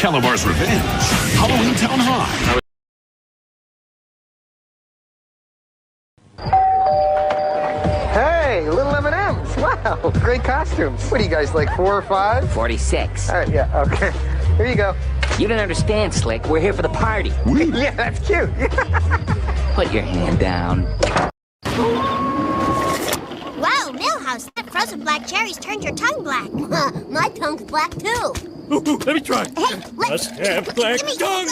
Calabar's Revenge, Halloween Town High. Hey, little M&M's. Wow, great costumes. What are you guys, like 4 or 5? 46. All right, yeah, okay. Here you go. You don't understand, Slick. We're here for the party. Yeah, that's cute. Put your hand down. Wow, Millhouse, that frozen black cherries turned your tongue black. My tongue's black, too. Let me try. Hey, Must have black tongue.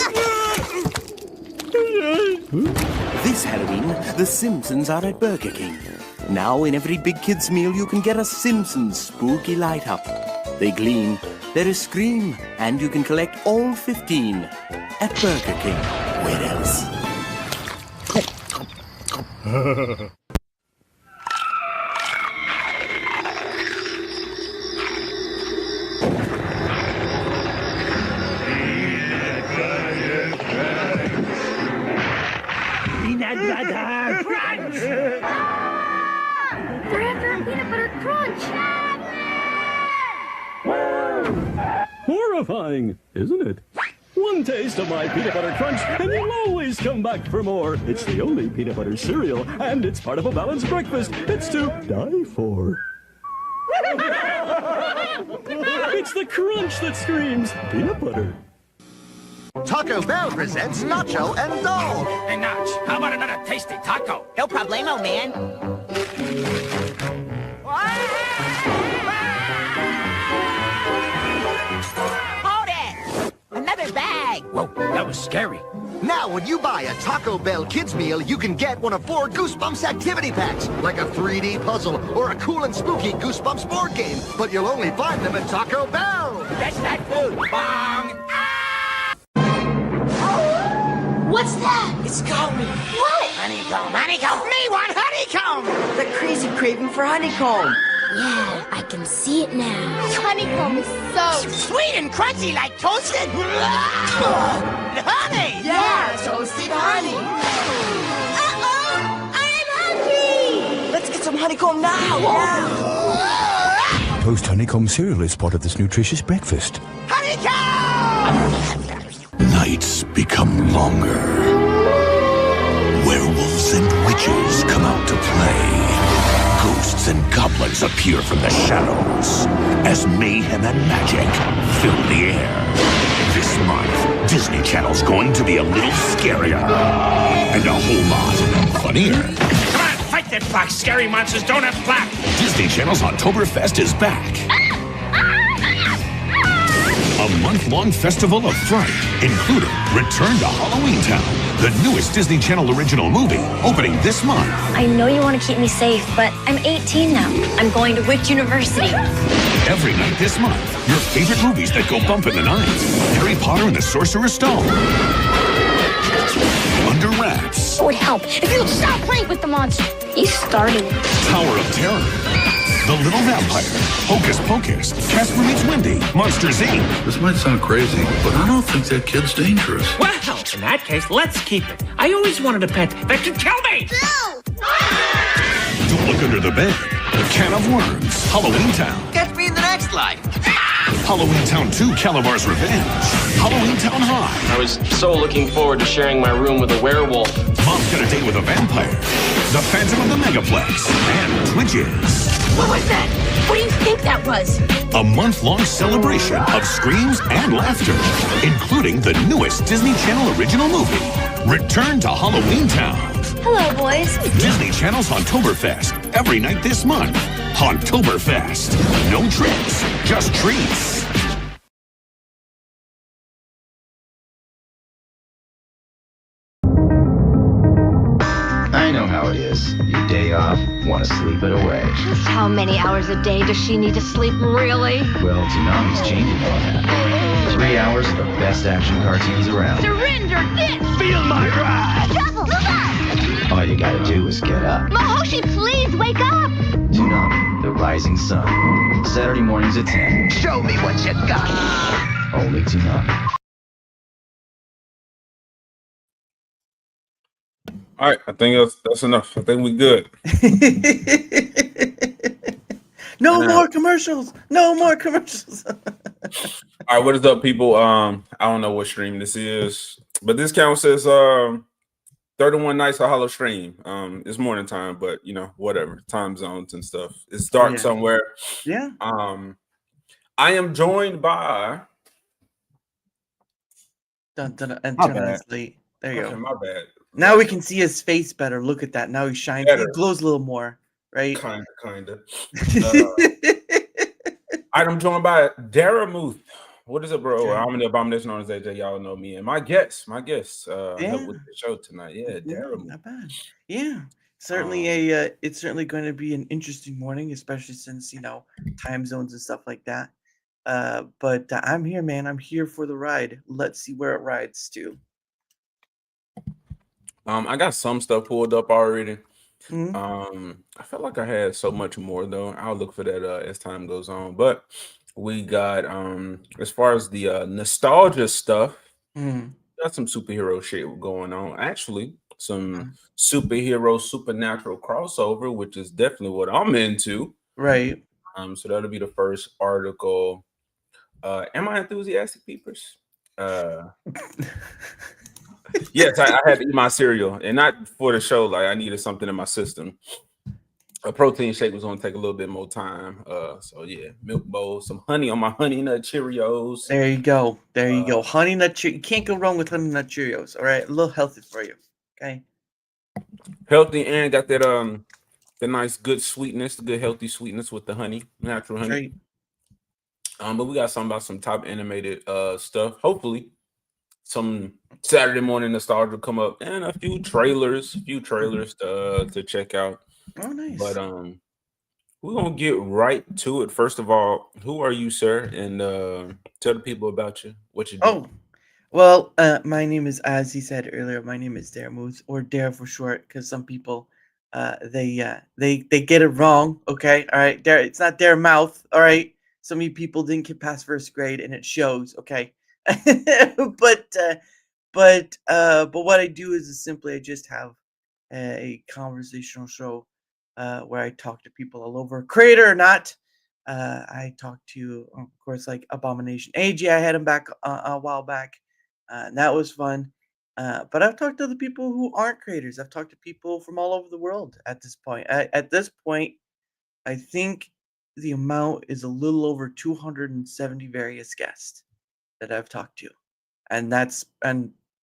This Halloween, the Simpsons are at Burger King. Now in every big kid's meal you can get a Simpsons spooky light up. They gleam, there is Scream, and you can collect all 15 at Burger King. Where else? Peanut butter crunch. Forever peanut butter crunch. Horrifying, isn't it? One taste of my peanut butter crunch, and you'll always come back for more. It's the only peanut butter cereal, and it's part of a balanced breakfast. It's to die for. It's the crunch that screams peanut butter. Taco Bell presents Nacho and Dog. Hey, Nach, how about another tasty taco? No problemo, man. Hold it! Another bag! Whoa, that was scary. Now, when you buy a Taco Bell kids meal, you can get one of 4 Goosebumps activity packs, like a 3D puzzle or a cool and spooky Goosebumps board game. But you'll only find them at Taco Bell. That's that food. Bong! What's that? It's coming. What? Honeycomb, honeycomb. Me want honeycomb! The crazy craving for honeycomb. Yeah, I can see it now. Honeycomb is so Sweet and crunchy like toasted honey! Yeah, toasted honey. Uh-oh! I'm hungry! Let's get some honeycomb now. Toast honeycomb cereal is part of this nutritious breakfast. Honeycomb! Nights become longer. Werewolves and witches come out to play. Ghosts and goblins appear from the shadows as mayhem and magic fill the air. This month, Disney Channel's going to be a little scarier and a whole lot funnier. Come on, fight that box. Scary monsters don't have black. Disney Channel's Oktoberfest is back. A month-long festival of fright, including Return to Halloween Town, the newest Disney Channel original movie, opening this month. I know you want to keep me safe, but I'm 18 now. I'm going to Witch University. Every night this month, your favorite movies that go bump in the night. Harry Potter and the Sorcerer's Stone. Under Wraps. It would help if you would stop playing with the monster. You started it. Tower of Terror. The Little Vampire. Hocus Pocus. Casper Meets Wendy. Monsters, Inc. This might sound crazy, but I don't think that kid's dangerous. Well, in that case, let's keep it. I always wanted a pet that could kill me. Don't look under the bed. A Can of Worms. Halloween Town. Catch me in the next life. Halloween Town 2, Calabar's Revenge. Halloween Town High. I was so looking forward to sharing my room with a werewolf. Mom's got a date with a vampire. The Phantom of the Megaplex. And Twitches. What was that? What do you think that was? A month-long celebration of screams and laughter, including the newest Disney Channel original movie, Return to Halloween Town. Hello, boys. Disney Channel's Oktoberfest, every night this month. Oktoberfest. No tricks, just treats. I know how it is. Your day off, want to sleep it away. Just how many hours a day does she need to sleep, really? Well, Toonami's changing all that. 3 hours of the best action cartoons around. Surrender this! Feel my wrath! Trouble, move on! All you gotta do is get up. Mahoshi, please wake up! Toonami, the rising sun. Saturday mornings at 10. Show me what you got. Only Toonami. All right, I think that's enough. I think we good. No more commercials. No more commercials. All right, what is up, people? I don't know what stream this is, but this counts as 31 nights of hollow stream. It's morning time, but whatever. Time zones and stuff. It's dark Yeah. somewhere. Yeah. I am joined by Dun, dun, dun, and my turn on bad. his light. There you Okay, go. my bad. Now we can see his face better. Look at that. Now he shines. He Better. glows a little more, right? Kinda. I'm joined by Daramouthe. What is it, bro? Okay. I'm the abomination known as AJ. Y'all know me. And my guest, help Yeah. with the show tonight. Yeah, Daramouthe. Not bad. Yeah. Certainly it's certainly going to be an interesting morning, especially since, time zones and stuff like that. But I'm here, man. I'm here for the ride. Let's see where it rides to. I got some stuff pulled up already. Mhm. I felt like I had so much more though. I'll look for that as time goes on. But we got as far as the nostalgia stuff, got some superhero shit going on. Actually, some superhero supernatural crossover, which is definitely what I'm into. Right. So that'll be the first article. Am I enthusiastic, peepers? Yes, I had to eat my cereal, and not for the show. Like I needed something in my system. A protein shake was going to take a little bit more time. So yeah, milk bowl, some honey on my honey nut Cheerios. There you go. There you go. Honey nut Cheerios. You can't go wrong with honey nut Cheerios. All right, a little healthy for you. Okay. Healthy and got that the nice good sweetness, the good healthy sweetness with the honey, natural honey. Right. But we got some about some top animated stuff. Hopefully, some Saturday morning nostalgia come up and a few trailers to check out. Oh, nice. But we're gonna get right to it. First of all, who are you, sir? And tell the people about you, what you do. Oh, well, my name is, as he said earlier, my name is Daramouthe, or Dare for short, because some people, they get it wrong. Okay, all right, Dare. It's not Dare Mouth. All right, some of you people didn't get past first grade, and it shows. Okay, but what I do is simply I just have a conversational show where I talk to people all over, creator or not. I talked to, of course, like Abomination AJ. I had him back a while back. And that was fun. But I've talked to other people who aren't creators. I've talked to people from all over the world at this point. At this point, I think the amount is a little over 270 various guests that I've talked to. And that's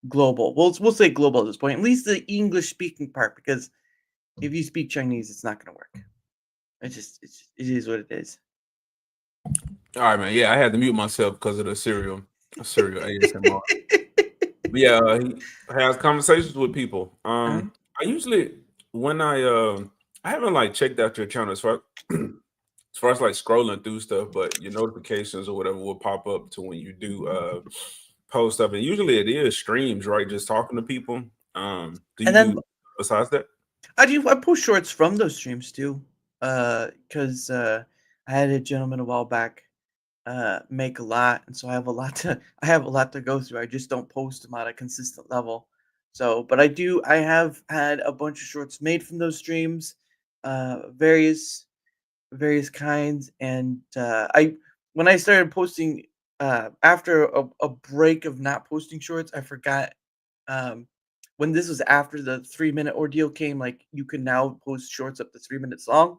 global. We'll say global at this point, at least the English speaking part, because if you speak Chinese, it's not going to work. It is what it is. All right, man. Yeah, I had to mute myself because of the cereal ASMR. But yeah, he has conversations with people. I usually when I haven't like checked out your channel as far as like scrolling through stuff, but your notifications or whatever will pop up to when you do post stuff. And usually it is streams, right? Just talking to people. Do you do besides that? I post shorts from those streams too. Because I had a gentleman a while back make a lot, and so I have a lot to go through. I just don't post them at a consistent level. So, but I have had a bunch of shorts made from those streams, various kinds, and when I started posting after a break of not posting shorts, I forgot when this was after the 3-minute ordeal came, like you can now post shorts up to 3 minutes long.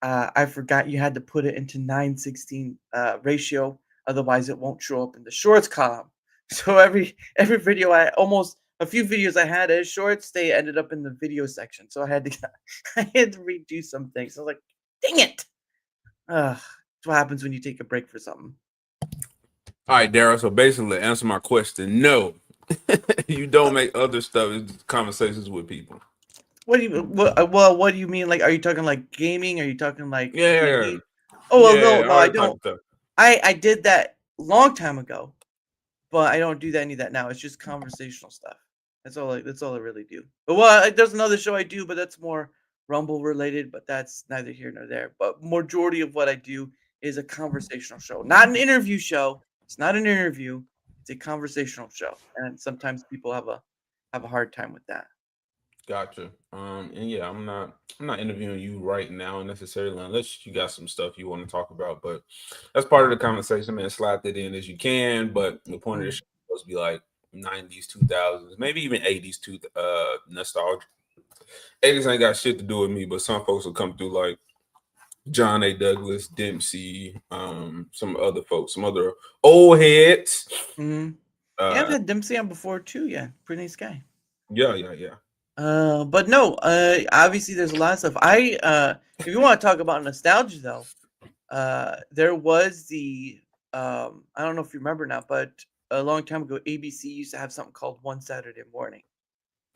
I forgot you had to put it into 9:16 ratio, otherwise it won't show up in the shorts column. So every video a few videos I had as shorts, they ended up in the video section. So I had to redo some things. I was like, dang it. That's what happens when you take a break for something. All right, Daryl. So basically, answer my question. No, you don't make other stuff. It's conversations with people. What do you mean? Like, are you talking like gaming? Are you talking like Yeah? Oh well, yeah, no, I don't. I did that long time ago, but I don't do any of that now. It's just conversational stuff. That's all I really do. But there's another show I do, but that's more Rumble related. But that's neither here nor there. But majority of what I do is a conversational show, not an interview show. It's not an interview. It's a conversational show, and sometimes people have a hard time with that. Gotcha. And yeah, I'm not interviewing you right now necessarily, unless you got some stuff you want to talk about. But that's part of the conversation, man. Slide that in as you can. But the point of the show is supposed to be like 90s, 2000s, maybe even 80s to nostalgia. 80s ain't got shit to do with me, but some folks will come through like John A. Douglas, Dempsey, some other folks, some other old heads. Yeah, I've had Dempsey on before too. Yeah, pretty nice guy. Yeah. But no, obviously there's a lot of stuff. If you want to talk about nostalgia though, there was the I don't know if you remember now, but a long time ago, ABC used to have something called One Saturday Morning.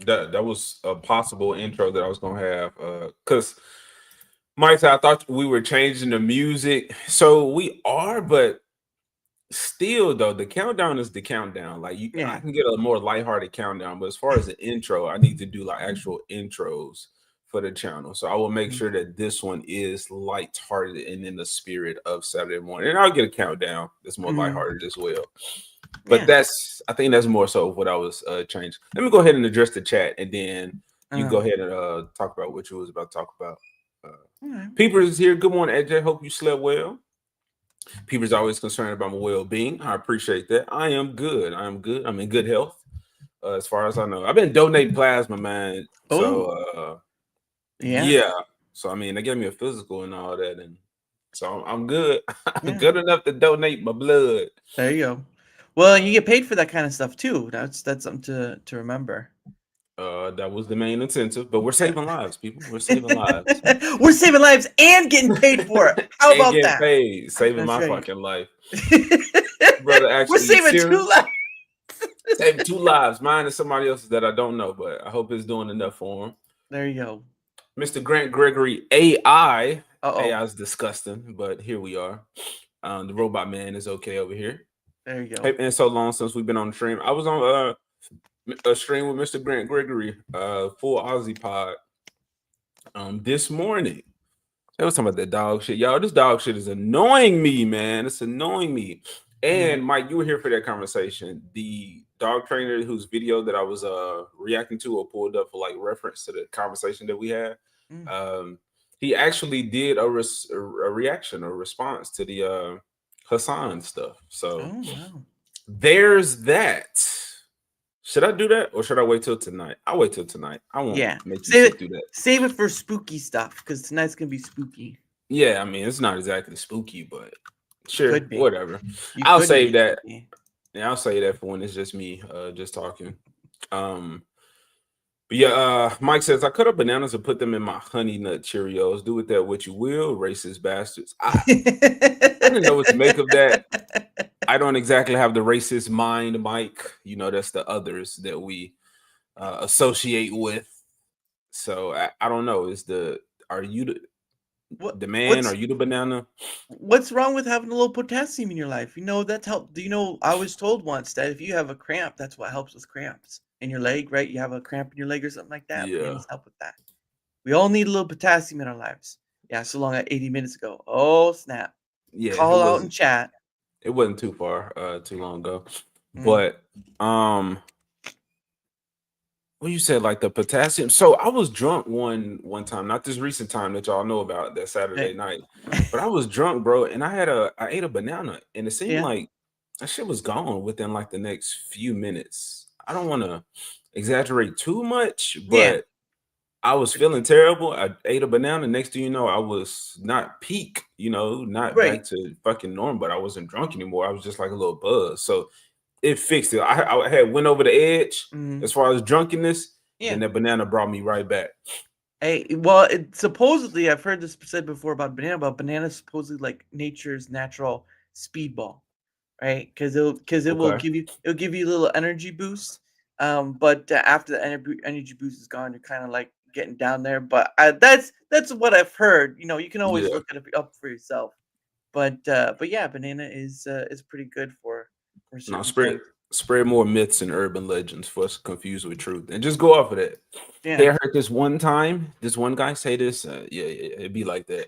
That was a possible intro that I was gonna have. Cause Mike said I thought we were changing the music. So we are, but still though, the countdown is the countdown. Like I can get a more lighthearted countdown, but as far as the intro, I need to do like actual intros for the channel. So I will make sure that this one is lighthearted and in the spirit of Saturday morning. And I'll get a countdown that's more lighthearted as well. But I think that's more so what I was changing. Let me go ahead and address the chat, and then you go ahead and talk about what you was about to talk about. Peepers is here. Good morning, AJ. Hope you slept well. Peepers always concerned about my well-being. I appreciate that. I am good. I'm in good health, as far as I know. I've been donating plasma, man. So yeah. So I mean, they gave me a physical and all that, and so I'm good. I'm good enough to donate my blood. There you go. Well, you get paid for that kind of stuff too. That's something to remember. That was the main incentive, but we're saving lives, people. We're saving lives. We're saving lives and getting paid for it. How about that? Paid, saving my fucking life. Brother, actually, we're saving 2 lives. Saving 2 lives. Mine and somebody else's that I don't know, but I hope it's doing enough for him. There you go. Mr. Grant Gregory, AI. AI is disgusting, but here we are. The robot man is okay over here. There you go. It's been so long since we've been on the stream. I was on a stream with Mr. Grant Gregory, full Aussie pod, this morning. They was talking about that dog shit. Y'all, this dog shit is annoying me, man. It's annoying me. And Mike, you were here for that conversation. The dog trainer whose video that I was reacting to or pulled up for like reference to the conversation that we had, he actually did a reaction or response to the Hassan stuff. So there's that. Should I do that or should I wait till tonight? I'll wait till tonight. I won't make you sit through that. Save it for spooky stuff because tonight's gonna be spooky. Yeah, I mean it's not exactly spooky, but sure, whatever. I'll save that. Yeah, I'll save that for when it's just me just talking. But yeah, Mike says I cut up bananas and put them in my honey nut Cheerios. Do with that what you will, racist bastards. I didn't know what to make of that. I don't exactly have the racist mind, Mike. You know, that's the others that we associate with. So I don't know. Are you the man? Are you the banana? What's wrong with having a little potassium in your life? You know, that's help. Do you know? I was told once that if you have a cramp, that's what helps with cramps in your leg, right? You have a cramp in your leg or something like that. Yeah, help with that. We all need a little potassium in our lives. Yeah, so long at 80 minutes ago. Oh snap! Yeah, call out in chat. It wasn't too far, too long ago. But what you said, like the potassium. So I was drunk one time, not this recent time that y'all know about, that Saturday night, but I was drunk, bro, and I ate a banana, and it seemed like that shit was gone within like the next few minutes. I don't want to exaggerate too much, but I was feeling terrible. I ate a banana. Next thing you know, I was not peak, not back to fucking normal, but I wasn't drunk anymore. I was just like a little buzz. So it fixed it. I had went over the edge as far as drunkenness, and that banana brought me right back. Hey, well, supposedly I've heard this said before about banana, but banana is supposedly like nature's natural speedball, right? Because it will give you a little energy boost. But after the energy boost is gone, you're kind of like getting down there, but that's what I've heard. You can always look it up for yourself. But yeah, banana is pretty good for spread more myths and urban legends for us confused with truth, and just go off of that. Yeah, hey, I heard this one time, this one guy say this. It'd be like that.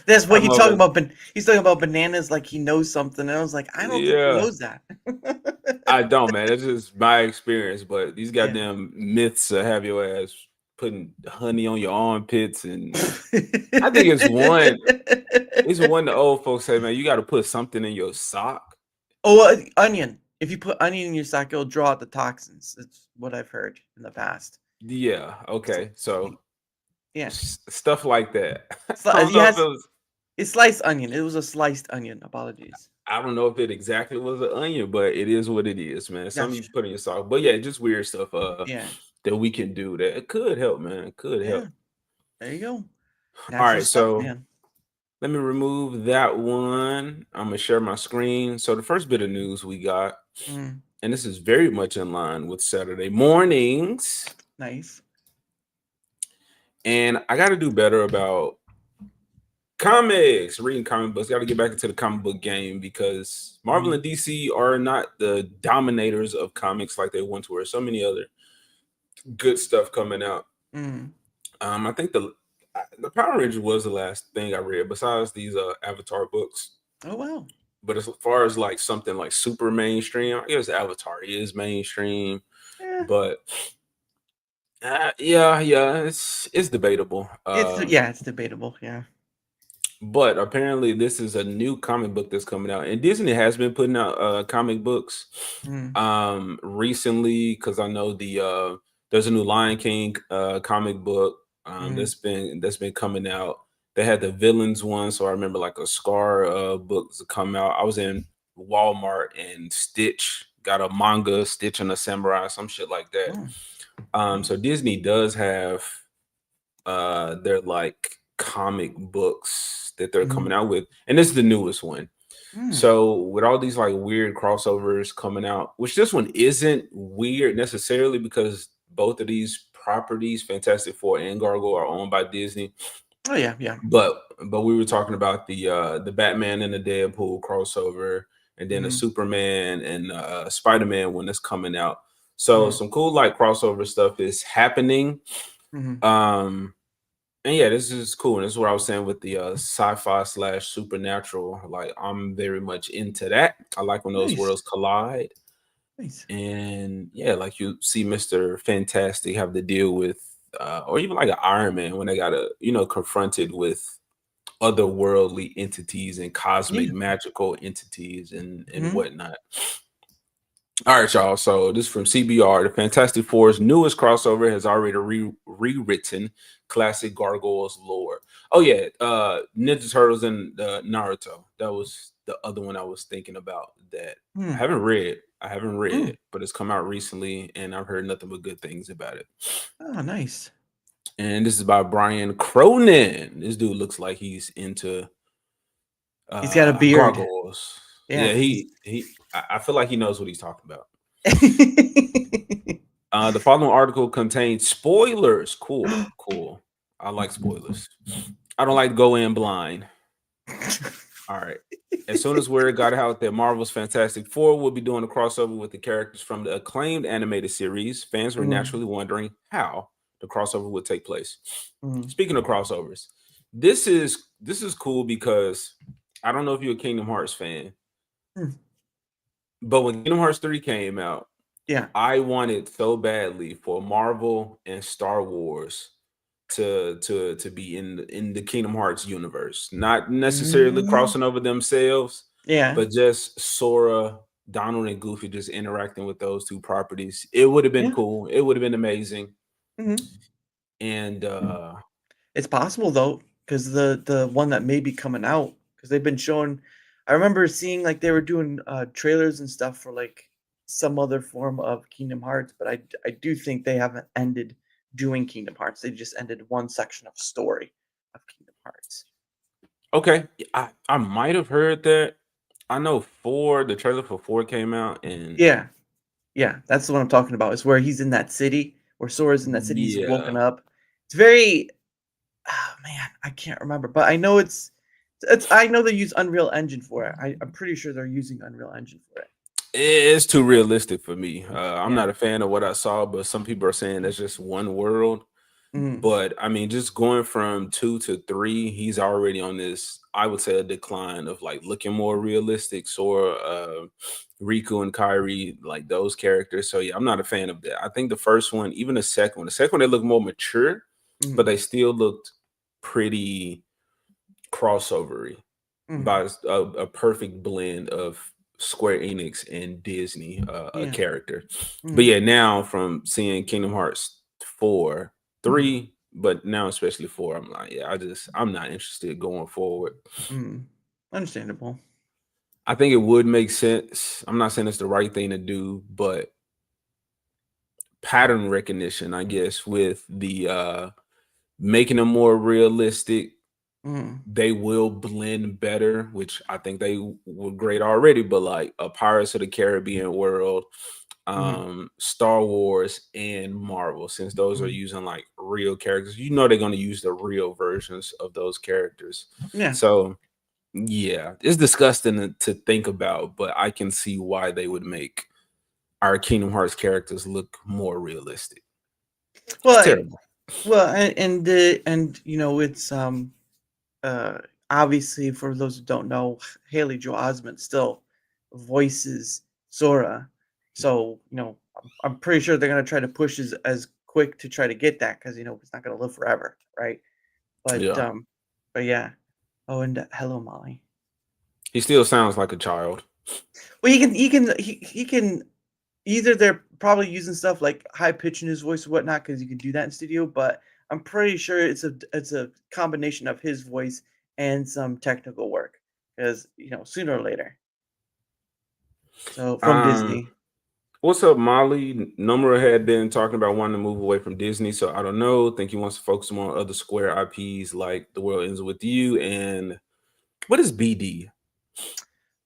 That's what he's talking about. He's talking about bananas like he knows something, and I was like, I don't think he knows that. I don't, man. It's just my experience. But these Yeah. goddamn myths have your ass putting honey on your armpits, and I think it's one. It's one the old folks say, man, you got to put something in your sock. Oh, onion. If you put onion in your sock, it'll draw out the toxins. That's what I've heard in the past. Yeah. Okay. So Yeah. stuff like that. I don't know if Yes, it was. it's sliced onion. It was a sliced onion. Apologies. I don't know if it exactly was an onion, but it is what it is, man. Something you Gotcha. put in your sock. But yeah, just weird stuff Yeah. that we can do that it could help, man. It could Yeah. help. There you go. All Natural right, stuff, so man. let me remove that one. I'm gonna share my screen. So the first bit of news we got, Mm, and this is very much in line with Saturday mornings, nice. and I got to do better about comics, reading comic books. Got to get back into the comic book game because Marvel and DC are not the dominators of comics like they once were. So many other good stuff coming out. Mm. I think the Power Rangers was the last thing I read besides these Avatar books. Oh wow. But as far as like something like super mainstream, I guess Avatar is mainstream. Yeah. But yeah, it's debatable. It's debatable. Yeah. But apparently, this is a new comic book that's coming out, and Disney has been putting out comic books Mm. recently because I know there's a new Lion King comic book Mm. that's been coming out. They had the villains one, so I remember like a Scar book to come out. I was in Walmart and Stitch got a manga, Stitch and a Samurai, some shit like that. So Disney does have their like comic books that they're coming out with, and this is the newest one. So with all these like weird crossovers coming out, which this one isn't weird necessarily because both of these properties, Fantastic Four and Gargoyle, are owned by Disney. Oh yeah, yeah. But we were talking about the Batman and the Deadpool crossover, and then the Superman and Spider-Man one that's coming out. So some cool like crossover stuff is happening. And yeah, this is cool. And this is what I was saying with the sci-fi / supernatural. Like I'm very much into that. I like when those worlds collide. Nice. And yeah, like you see Mr. Fantastic have to deal with or even like an Iron Man when they gotta, confronted with otherworldly entities and cosmic magical entities and whatnot. All right, y'all. So this is from CBR. The Fantastic Four's newest crossover has already rewritten classic Gargoyles lore. Oh yeah, Ninja Turtles and Naruto. That was the other one I was thinking about that I haven't read. But it's come out recently, and I've heard nothing but good things about it. Oh, nice. And this is by Brian Cronin. This dude looks like he's into. He's got a beard. Gargoyles. Yeah, he. I feel like he knows what he's talking about. The following article contains spoilers. Cool. I like spoilers. I don't like to go in blind. All right. As soon as word got out that Marvel's Fantastic Four will be doing a crossover with the characters from the acclaimed animated series, fans were naturally wondering how the crossover would take place. Speaking of crossovers, this is cool because I don't know if you're a Kingdom Hearts fan, but when Kingdom Hearts 3 came out, I wanted so badly for Marvel and Star Wars to be in the Kingdom Hearts universe, not necessarily crossing over themselves, but just Sora, Donald, and Goofy just interacting with those two properties. It would have been cool. It would have been amazing. And it's possible though, because the one that may be coming out, because they've been showing. I remember seeing like they were doing trailers and stuff for like some other form of Kingdom Hearts, but I do think they haven't ended doing Kingdom Hearts. They just ended one section of story of Kingdom Hearts. Okay, I might have heard that. I know the trailer for 4 came out, and yeah, that's what I'm talking about. It's where he's in that city, where Sora's in that city. He's woken up. It's very, oh man, I can't remember, but I know it's. I know they use Unreal Engine for it. I'm pretty sure they're using Unreal Engine for it. It's too realistic for me. I'm not a fan of what I saw, but some people are saying that's just one world. But I mean, just going from 2 to 3, he's already on this, I would say, a decline of like looking more realistic. Sora, Riku and Kairi, like those characters. So yeah, I'm not a fan of that. I think the first one, even the second one, they look more mature, but they still looked pretty crossovery by a perfect blend of Square Enix and Disney, a character. But yeah, now from seeing Kingdom Hearts 4, 3, but now especially 4, I'm like, yeah, I'm not interested going forward. Understandable. I think it would make sense. I'm not saying it's the right thing to do, but pattern recognition, I guess, with the making them more realistic, they will blend better, which I think they were great already. But like a Pirates of the Caribbean world, Star Wars, and Marvel, since those are using like real characters, you know they're going to use the real versions of those characters. Yeah. So yeah, it's disgusting to think about, but I can see why they would make our Kingdom Hearts characters look more realistic. Well, It's terrible. Well, and you know, it's obviously, for those who don't know, Haley Joel Osment still voices Sora, so you know, I'm pretty sure they're gonna try to push as quick to try to get that, because you know it's not gonna live forever, right? Yeah. But yeah. Oh, and hello, Molly. He still sounds like a child. Well, he can either they're probably using stuff like high pitch in his voice or whatnot, because you can do that in studio, but I'm pretty sure it's a combination of his voice and some technical work, because you know, sooner or later. So from Disney. What's up, Molly? Numera had been talking about wanting to move away from Disney, so I don't know. Think he wants to focus more on other Square IPs like The World Ends With You and what is BD?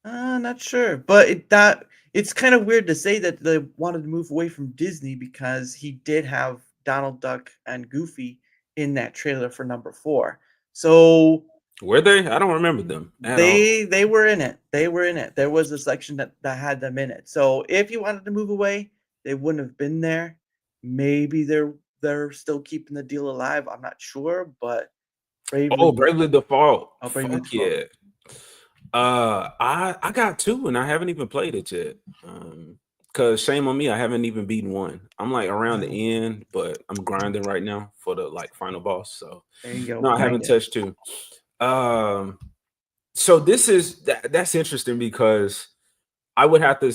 Not sure, but it's kind of weird to say that they wanted to move away from Disney, because he did have Donald Duck and Goofy in that trailer for number 4. So were they? I don't remember them at all. They were in it. They were in it. There was a section that had them in it. So if you wanted to move away, they wouldn't have been there. Maybe they're still keeping the deal alive. I'm not sure, but Bravely Default. Oh, Bravely Fuck yeah. I got 2 and I haven't even played it yet. Cause shame on me, I haven't even beaten 1. I'm like around the end, but I'm grinding right now for the like final boss. So there you go. No, I haven't touched 2. So this is that's interesting, because I would have to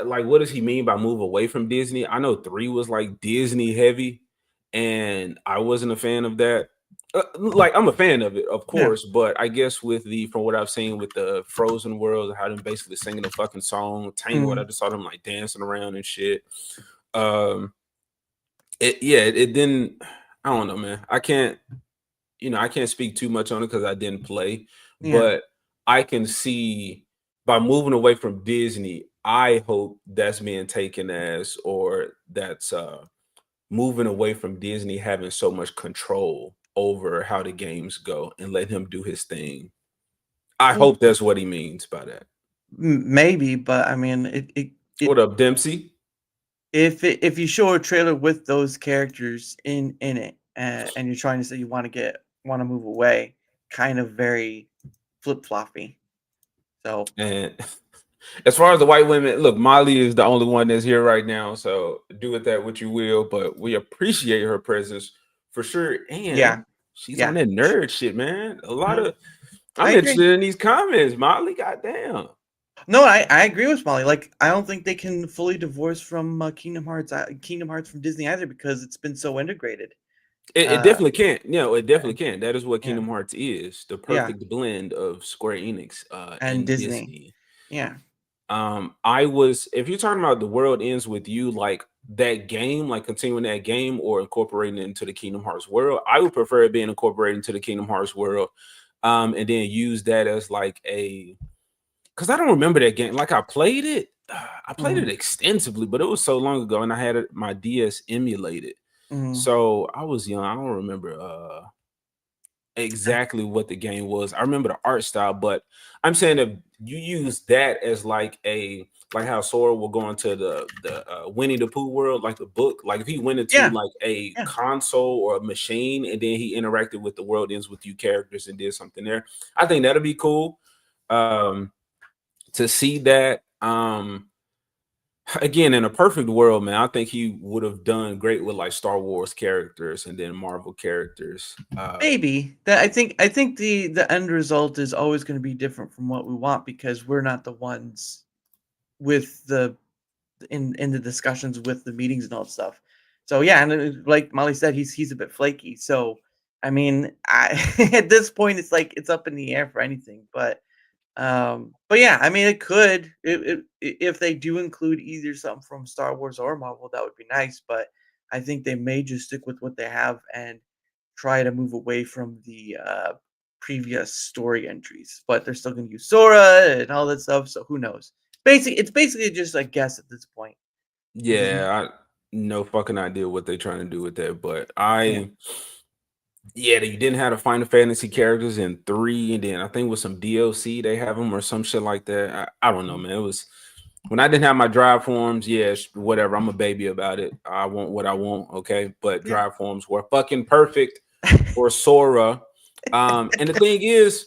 like, what does he mean by move away from Disney? I know 3 was like Disney heavy, and I wasn't a fan of that. Like, I'm a fan of it, of course, but I guess from what I've seen with the Frozen world, how them basically singing a fucking song, Tangled, I just saw them like dancing around and shit. It didn't. I don't know, man. I can't speak too much on it because I didn't play, but I can see by moving away from Disney, I hope that's being taken as, or that's moving away from Disney having so much control over how the games go and let him do his thing. I hope that's what he means by that. Maybe, but I mean, what up, Dempsey? If you show a trailer with those characters in it, and you're trying to say you want to move away, kind of very flip-floppy. So, and as far as the white women, look, Molly is the only one that's here right now, so do with that what you will, but we appreciate her presence for sure. And she's on that nerd shit, man. I'm interested in these comments, Molly. Goddamn. No, I agree with Molly. Like, I don't think they can fully divorce from Kingdom Hearts from Disney either, because it's been so integrated. It definitely can't. It definitely can. That is what Kingdom Hearts is, the perfect blend of Square Enix and Disney. Yeah. If you're talking about The World Ends With You, like that game, like continuing that game or incorporating it into the Kingdom Hearts world, I would prefer it being incorporated into the Kingdom Hearts world, and then use that as like because I don't remember that game. Like, I played it extensively, but it was so long ago, and I had my DS emulated. So I was young. I don't remember exactly what the game was. I remember the art style, but I'm saying if you use that as like how Sora will go into the Winnie the Pooh world, like the book. Like if he went into like a console or a machine and then he interacted with the world ends with you characters and did something there, I think that'll be cool. To see that. Again, in a perfect world, man, I think he would have done great with like Star Wars characters and then Marvel characters. Maybe that I think the end result is always going to be different from what we want because we're not the ones with the in the discussions with the meetings and all that stuff. So yeah, and like Molly said, he's a bit flaky. So I mean, at this point, it's like it's up in the air for anything. But yeah, I mean, it could if they do include either something from Star Wars or Marvel, that would be nice. But I think they may just stick with what they have and try to move away from the previous story entries. But they're still going to use Sora and all that stuff. So who knows? It's basically just a guess at this point. Yeah, I no fucking idea what they're trying to do with that, but you didn't have the Final Fantasy characters in 3, and then I think with some DLC they have them or some shit like that. I don't know, man. It was when I didn't have my drive forms. Yes, whatever. I'm a baby about it. I want what I want. Okay, but drive forms were fucking perfect for Sora. And the thing is,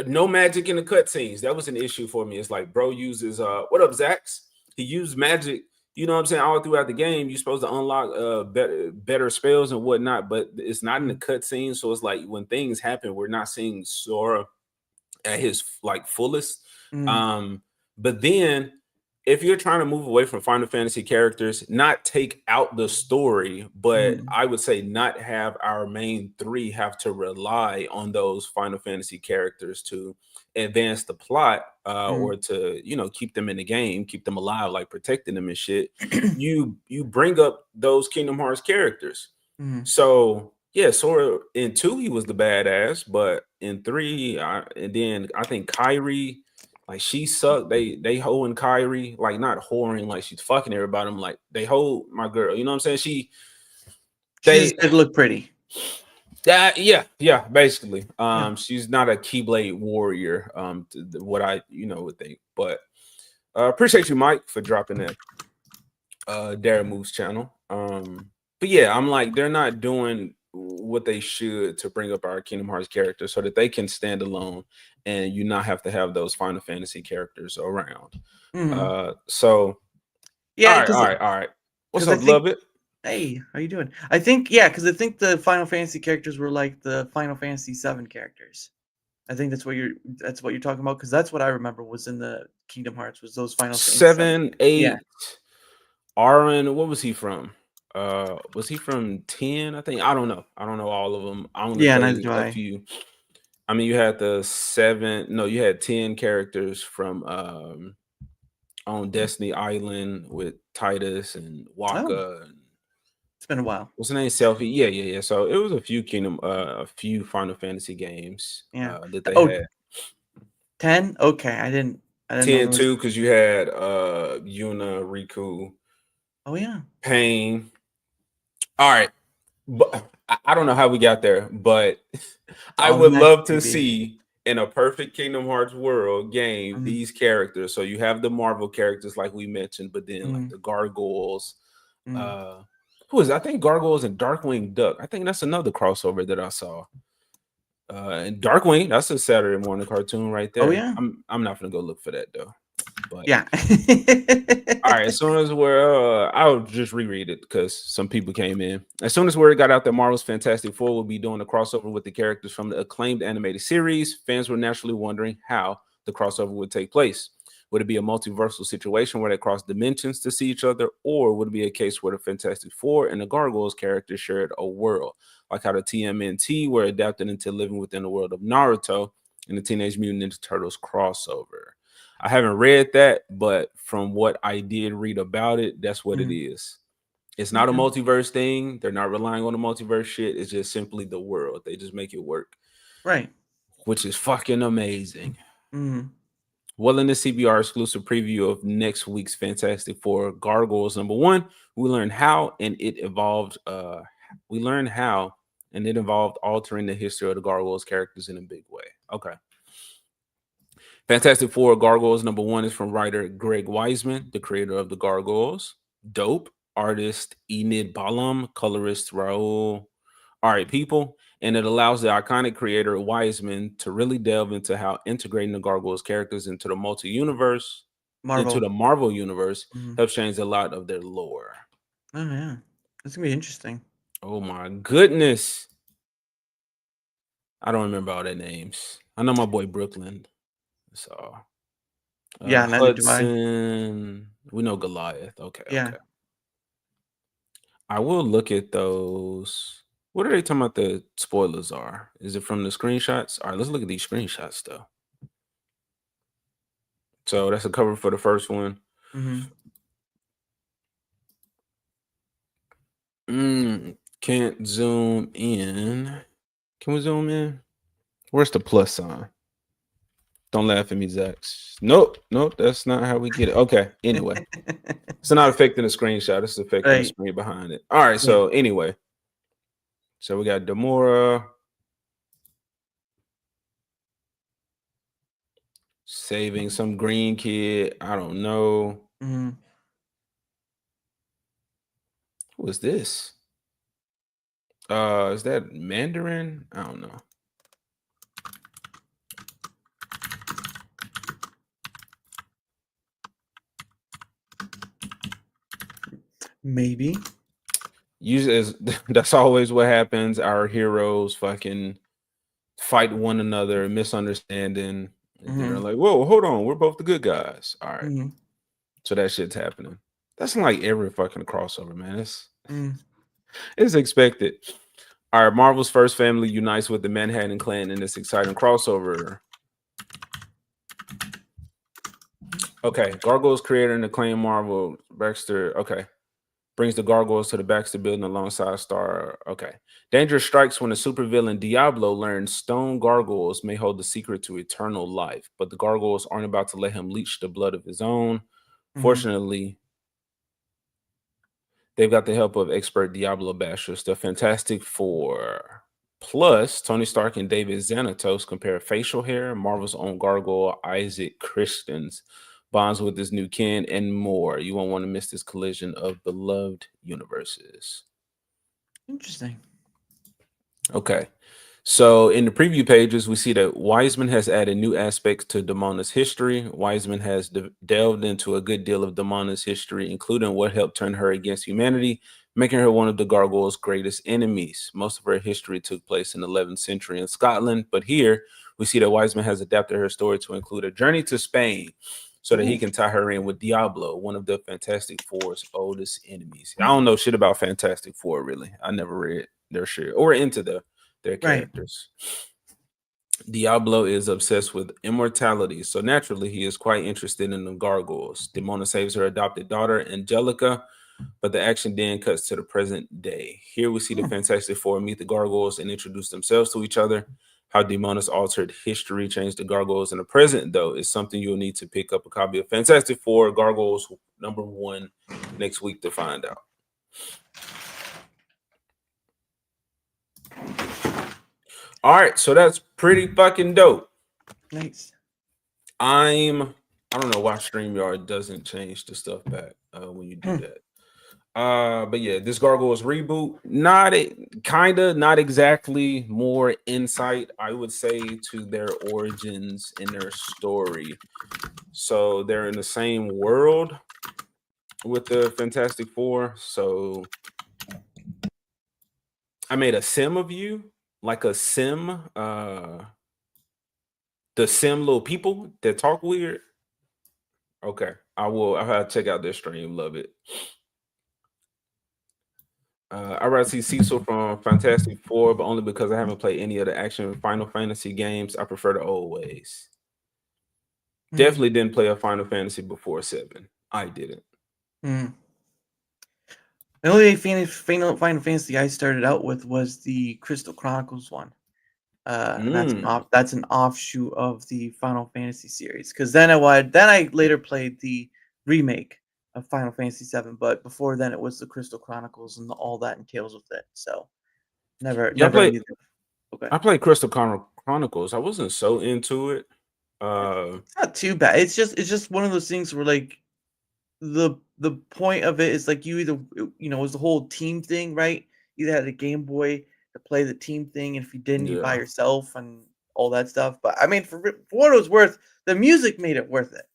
no magic in the cutscenes. That was an issue for me. It's like bro uses what up, Zax? He used magic. You know what I'm saying? All throughout the game, you're supposed to unlock better spells and whatnot, but it's not in the cutscene. So it's like when things happen, we're not seeing Sora at his like fullest. But then if you're trying to move away from Final Fantasy characters, not take out the story, but I would say not have our main 3 have to rely on those Final Fantasy characters to advance the plot or to, you know, keep them in the game, keep them alive, like protecting them and shit. you bring up those Kingdom Hearts characters. So yeah, Sora in 2 he was the badass, but in 3 and then I think Kyrie, like she sucked. They hoeing Kyrie, like not whoring like she's fucking everybody. I'm like they hoe my girl. You know what I'm saying? She just did look pretty. Yeah, basically. She's not a Keyblade warrior. What I would think, but appreciate you, Mike, for dropping that. Daramouthe's channel. But yeah, I'm like they're not doing what they should to bring up our Kingdom Hearts characters so that they can stand alone and you not have to have those Final Fantasy characters around. So yeah, all right. What's up, love it? Hey, how you doing? I think because I think the Final Fantasy characters were like the Final Fantasy 7 characters. I think that's what you're talking about because that's what I remember was in the Kingdom Hearts was those Final Fantasy 7, 8. Yeah. Aaron, what was he from? Was he from 10? I think I don't know all of them. I only played a few. I mean, you had the 7. No, you had 10 characters from on Destiny Island with Titus and Waka. And, it's been a while. What's the name? Selfie. Yeah. So it was a few a few Final Fantasy games. That they had. 10. Okay, I didn't 10 too because you had Yuna, Riku. Oh yeah. Pain. All right. But I don't know how we got there, but I would love to see in a perfect Kingdom Hearts world game these characters. So you have the Marvel characters like we mentioned, but then like the Gargoyles. Who is I think Gargoyles and Darkwing Duck. I think that's another crossover that I saw. And Darkwing, that's a Saturday morning cartoon right there. Oh yeah. I'm not gonna go look for that though. But yeah. All right, as soon as we're I'll just reread it because some people came in. As soon as word got out that Marvel's Fantastic Four will be doing a crossover with the characters from the acclaimed animated series, fans were naturally wondering how the crossover would take place. Would it be a multiversal situation where they cross dimensions to see each other, or would it be a case where the Fantastic Four and the Gargoyles characters shared a world, like how the TMNT were adapted into living within the world of Naruto and the Teenage Mutant Ninja Turtles crossover? I haven't read that, but from what I did read about it, that's what it is. It's not a multiverse thing. They're not relying on the multiverse shit. It's just simply the world. They just make it work. Right. Which is fucking amazing. Well, in the CBR exclusive preview of next week's Fantastic Four Gargoyles #1, we learned how and it evolved. We learned how and it involved altering the history of the Gargoyles characters in a big way. Okay. Fantastic Four Gargoyles #1 is from writer Greg Weisman, the creator of the Gargoyles. Dope. Artist Enid Balam, colorist Raul. All right, people. And it allows the iconic creator Wiseman to really delve into how integrating the Gargoyles characters into the into the Marvel universe helps change a lot of their lore. Oh yeah, that's gonna be interesting. Oh my goodness. I don't remember all their names. I know my boy Brooklyn. So Yeah, neither do I. Hudson. We know Goliath. Okay, Yeah. okay. I will look at those. What are they talking about the spoilers are? Is it from the screenshots? All right, let's look at these screenshots though. So that's a cover for the first one. Can't zoom in. Can we zoom in? Where's the plus sign? Don't laugh at me, Zax. Nope, that's not how we get it. Okay, anyway. It's not affecting the screenshot, it's affecting the screen behind it. All right, so anyway. So we got Demora. Saving some green kid. I don't know. Who is this? Is that Mandarin? I don't know. Maybe. That's always what happens. Our heroes fucking fight one another, misunderstanding. They're like, whoa, hold on, we're both the good guys. All right. So that shit's happening. That's like every fucking crossover, man. It's expected. All right, Marvel's first family unites with the Manhattan Clan in this exciting crossover. Okay, Gargoyles creator and acclaimed Marvel Baxter. Okay, brings the Gargoyles to the Baxter building alongside Star. Okay, danger strikes when the supervillain Diablo learns stone gargoyles may hold the secret to eternal life, but the gargoyles aren't about to let him leech the blood of his own. Fortunately, they've got the help of expert Diablo bashers. The Fantastic Four. Plus, Tony Stark and David Xanatos compare facial hair, Marvel's own gargoyle Isaac Christians bonds with his new kin, and more. You won't want to miss this collision of beloved universes. Interesting. Okay. So in the preview pages, we see that Wiseman has added new aspects to Damona's history. Wiseman has delved into a good deal of Damona's history, including what helped turn her against humanity, making her one of the Gargoyles' greatest enemies. Most of her history took place in the 11th century in Scotland, but here we see that Wiseman has adapted her story to include a journey to Spain so that he can tie her in with Diablo, one of the Fantastic Four's oldest enemies. I don't know shit about Fantastic Four, really. I never read their shit or into their characters. Diablo is obsessed with immortality, so naturally he is quite interested in the gargoyles. Demona saves her adopted daughter, Angelica, but the action then cuts to the present day. Here we see the Fantastic Four meet the gargoyles and introduce themselves to each other. How Demona's altered history changed the gargoyles in the present, though, is something you'll need to pick up a copy of Fantastic Four Gargoyles #1 next week to find out. All right, so that's pretty fucking dope. Nice. I don't know why StreamYard doesn't change the stuff back when you do that. But yeah, this Gargoyles reboot, not exactly more insight, I would say, to their origins and their story. So they're in the same world with the Fantastic Four. So I made a sim of you, like a sim, the sim little people that talk weird. Okay, I'll have to check out their stream. Love it. I'd rather see Cecil from Fantastic Four, but only because I haven't played any of the action Final Fantasy games. I prefer the old ways. Definitely didn't play a Final Fantasy before 7. I didn't. The only Final Fantasy I started out with was the Crystal Chronicles one. And that's an offshoot of the Final Fantasy series. Because then I later played the remake of Final Fantasy 7, but before then it was the Crystal Chronicles and all that entails with it. So never. I played Crystal Chronicles. I wasn't so into it. It's not too bad. It's just one of those things where like the point of it is like you either it was the whole team thing, right? You either had a Game Boy to play the team thing, and if you didn't, you buy Yeah, yourself and all that stuff. But I mean, for what it was worth, the music made it worth it.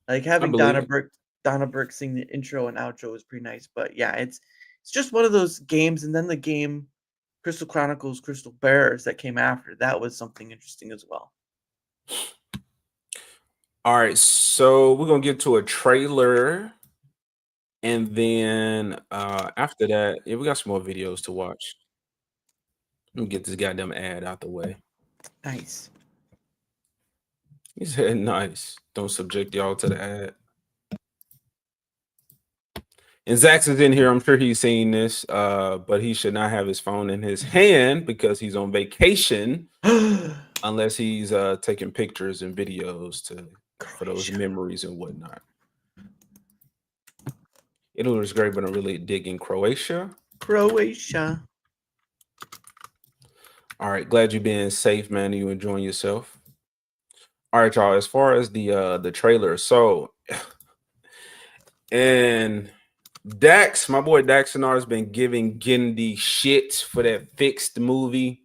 Like I having believe it. Donna Burke sing the intro and outro was pretty nice. But yeah, it's just one of those games, and then the game Crystal Chronicles Crystal Bearers that came after that was something interesting as well. All right, so we're gonna get to a trailer, and then after that, yeah, we got some more videos to watch. Let me get this goddamn ad out the way. Nice. He said, "Nice. Don't subject y'all to the ad." And Zax is in here. I'm sure he's seen this, but he should not have his phone in his hand because he's on vacation, unless he's taking pictures and videos for those memories and whatnot. Italy was great, but I'm really digging Croatia. Croatia. All right, glad you're being safe, man. You enjoying yourself. All right, y'all. As far as the trailer, so and Dax, my boy Daxonar has been giving Gendy shit for that fixed movie.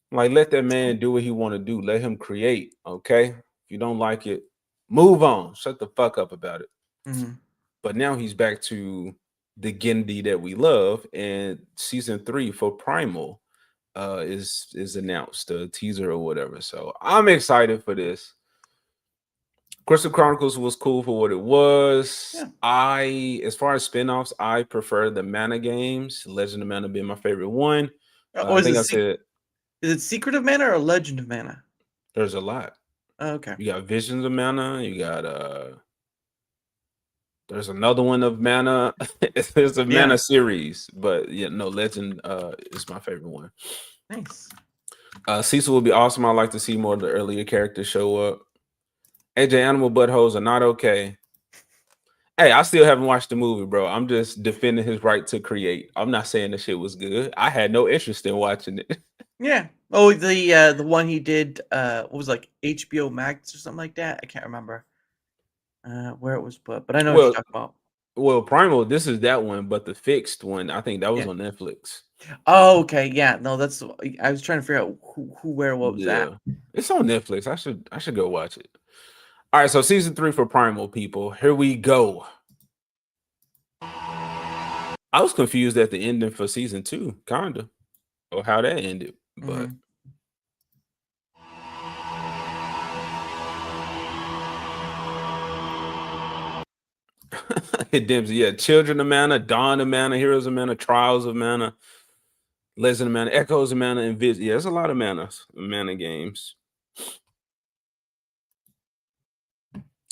Like, let that man do what he want to do. Let him create. Okay. If you don't like it, move on. Shut the fuck up about it. Mhm. But now he's back to the Gendy that we love, and season 3 for Primal is announced, a teaser or whatever. So I'm excited for this. Crystal Chronicles was cool for what it was. Yeah. As far as spinoffs, I prefer the Mana games. Legend of Mana being my favorite one. Oh, I think I said is it Secret of Mana or Legend of Mana? there's a lot. Oh, okay. You got Visions of Mana. You got there's another one of Mana. There's a Yeah. Mana series, but yeah, no, Legend is my favorite one. Nice. Cecil would be awesome. I like to see more of the earlier characters show up. AJ Animal buttholes are not okay. Hey, I still haven't watched the movie, bro. I'm just defending his right to create. I'm not saying the shit was good. I had no interest in watching it. Yeah. Oh, the one he did what was like HBO Max or something like that. I can't remember where it was put, but I know what you're Well, talking about. well, Primal, this is that one, but the fixed one, I think that was Yeah. on Netflix. Oh, okay. Yeah. No, I was trying to figure out who where what was that. Yeah, it's on Netflix. I should go watch it. All right, so season 3 for Primal, people. Here we go. I was confused at the ending for season 2, kinda, or how that ended, but Mhm. Dempsey, yeah, Children of Mana, Dawn of Mana, Heroes of Mana, Trials of Mana, Legend of Mana, Echoes of Mana, and Viz. Yeah, there's a lot of mana games.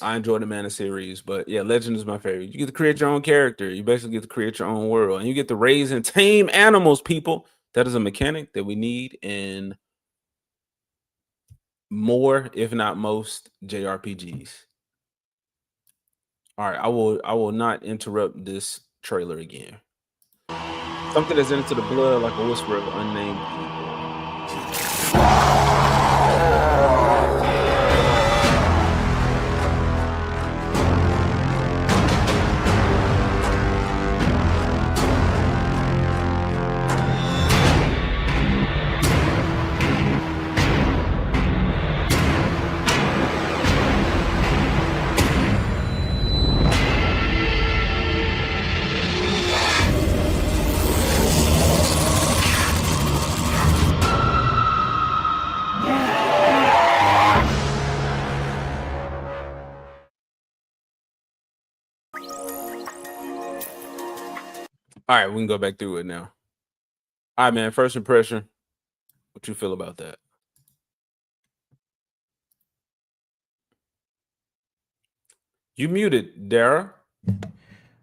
I enjoy the Mana series, but yeah, Legend is my favorite. You get to create your own character. You basically get to create your own world, and you get to raise and tame animals, people. That is a mechanic that we need in more, if not most, JRPGs. All right, I will not interrupt this trailer again. Something that's into the blood like a whisper of unnamed people. All right, we can go back through it now. All right, man. First impression. What you feel about that? You muted, Dara.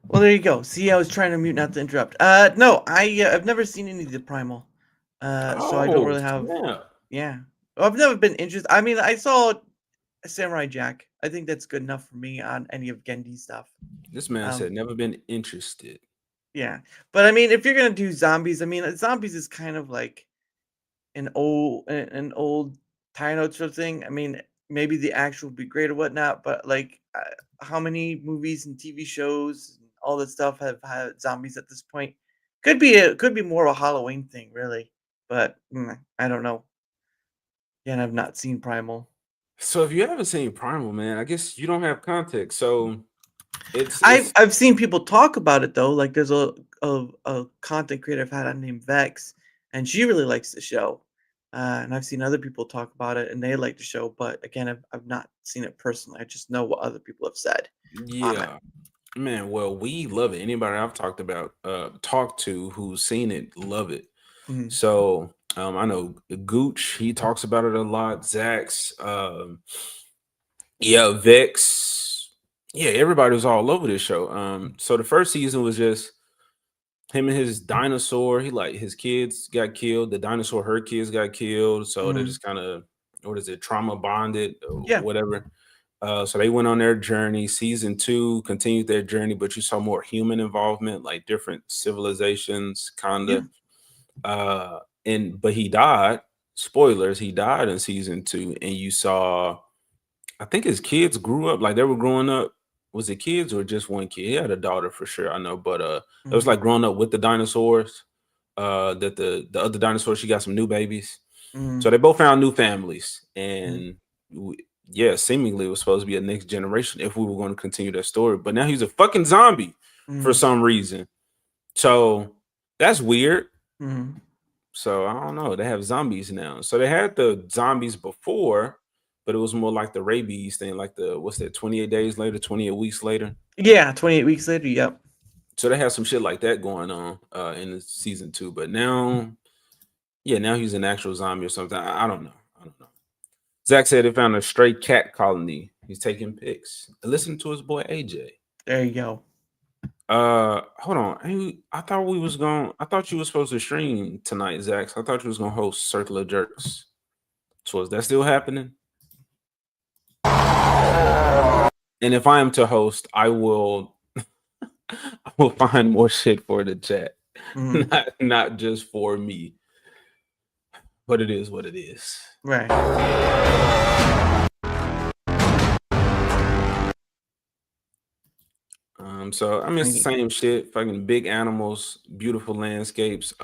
Well, there you go. See, I was trying to mute not to interrupt. No, I've never seen any of the Primal, so I don't Oh, really have. yeah. Yeah, well, I've never been interested. I mean, I saw Samurai Jack. I think that's good enough for me on any of Gendy's stuff. This man Um, said never been interested. yeah, but I mean, if you're gonna do zombies, I mean, zombies is kind of like an old tie note sort of thing. I mean, maybe the action will be great or whatnot, but like, how many movies and TV shows and all that stuff have had zombies at this point? Could be more of a Halloween thing, really. But I don't know. Again, I've not seen Primal. So if you haven't seen Primal, man, I guess you don't have context. So it's I've seen people talk about it though. Like there's a content creator I've had on named Vex, and she really likes the show. And I've seen other people talk about it, and they like the show. But again, I've not seen it personally. I just know what other people have said on it. yeah, man. Well, we love it. Anybody I've talked to who's seen it, love it. Mhm. So I know Gooch, he talks about it a lot. Zax, yeah, Vex, yeah, everybody was all over this show. So the first season was just him and his dinosaur. He like his kids got killed. The dinosaur, her kids got killed. So they Mhm. just kind of what is it, trauma bonded or Yeah. whatever. So they went on their journey. Season 2 continued their journey, but you saw more human involvement, like different civilizations, kind Yeah. of. And but he died. Spoilers, he died in season 2, and you saw, I think his kids grew up, like they were growing up. Was it kids or just one kid? He had a daughter for sure, I know, but it was Mhm. like growing up with the dinosaurs. That the other dinosaurs, she got some new babies. So Mhm. they both found new families, Mhm. and yeah, seemingly it was supposed to be a next generation if we were going to continue that story. But now he's a fucking zombie for Mhm. some reason. So that's weird. Mhm. So I don't know. They have zombies now. So they had the zombies before, but it was more like the rabies thing, like the what's that, 28 days later, 28 weeks later. Yeah. 28 weeks later. Yep. So they had some shit like that going on in the season 2. But now, yeah, now he's an actual zombie or something. I don't know. I don't know. Zach said they found a stray cat colony. He's taking pics. Listen to his boy AJ. There you go. Hold on. I thought we was going. I thought you were supposed to stream tonight, Zach. I thought you was gonna host Circle of Jerks. So is that still happening? And if I am to host, I will I will find more shit for the chat. Mhm. Not just for me. But it is what it is. Right. So I mean it's the Tiny. same shit. Fucking big animals, beautiful landscapes,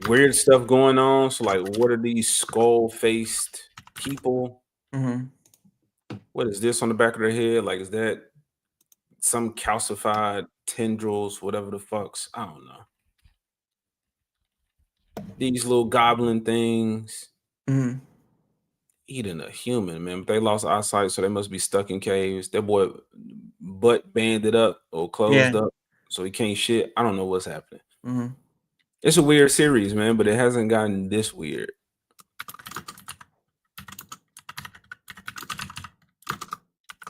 weird stuff going on. So like what are these skull-faced people? Mhm. What is this on the back of their head? Like, is that some calcified tendrils, whatever the fucks? I don't know. These little goblin things Mhm. eating a human, man. But they lost eyesight, so they must be stuck in caves. That boy butt banded up or Yeah. closed up, so he can't shit. I don't know what's happening. Mhm. It's a weird series, man, but it hasn't gotten this weird.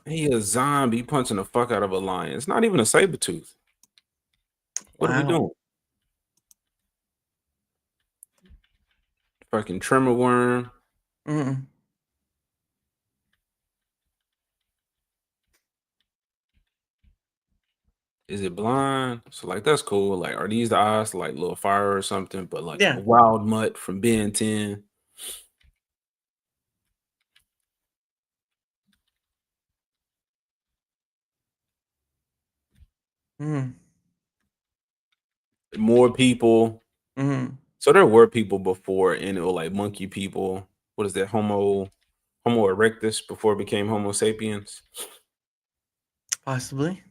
He a zombie punching the fuck out of a lion. It's not even a saber tooth. What are we Wow. doing? Fucking tremor worm. Mhm. Is it blind? So like that's cool. Like, are these the eyes to, like little fire or something? But like a Yeah. wild mutt from Ben 10. Mhm. More people. Mhm. So there were people before, and it was like monkey people. What is that? Homo erectus before it became Homo sapiens. Possibly.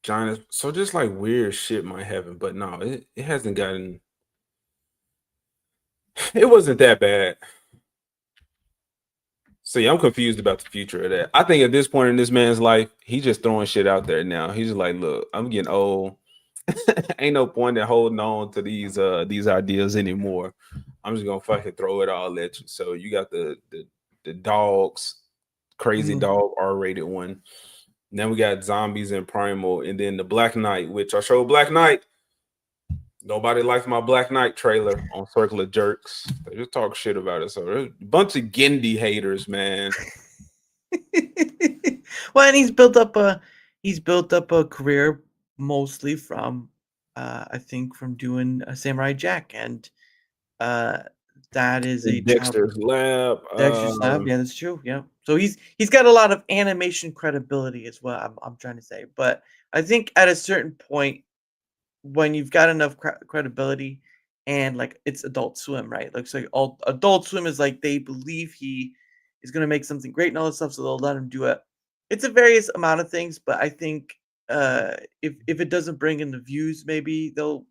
Giant. So just like weird shit might happen, but no, it hasn't gotten. It wasn't that bad. See, I'm confused about the future of that. I think at this point in this man's life, he's just throwing shit out there now. He's just like, look, I'm getting old. Ain't no point in holding on to these ideas anymore. I'm just gonna fucking throw it all at you. So you got the dogs, crazy Mhm. dog R-rated one. Then we got zombies and primal, and then the Black Knight, which I showed Black Knight. Nobody likes my Black Knight trailer on Circle of Jerks. They just talk shit about it. So there's a bunch of Gendy haters, man. Well, and he's built up a career mostly from I think from doing Samurai Jack, and uh That is a In Dexter's Lab. Dexter's Lab. Yeah, that's true. Yeah. So he's got a lot of animation credibility as well. I'm trying to say, but I think at a certain point, when you've got enough credibility, and like it's Adult Swim, right? Like so, all Adult Swim is like they believe he is going to make something great and all this stuff, so they'll let him do it. It's a various amount of things, but I think if it doesn't bring in the views, maybe they'll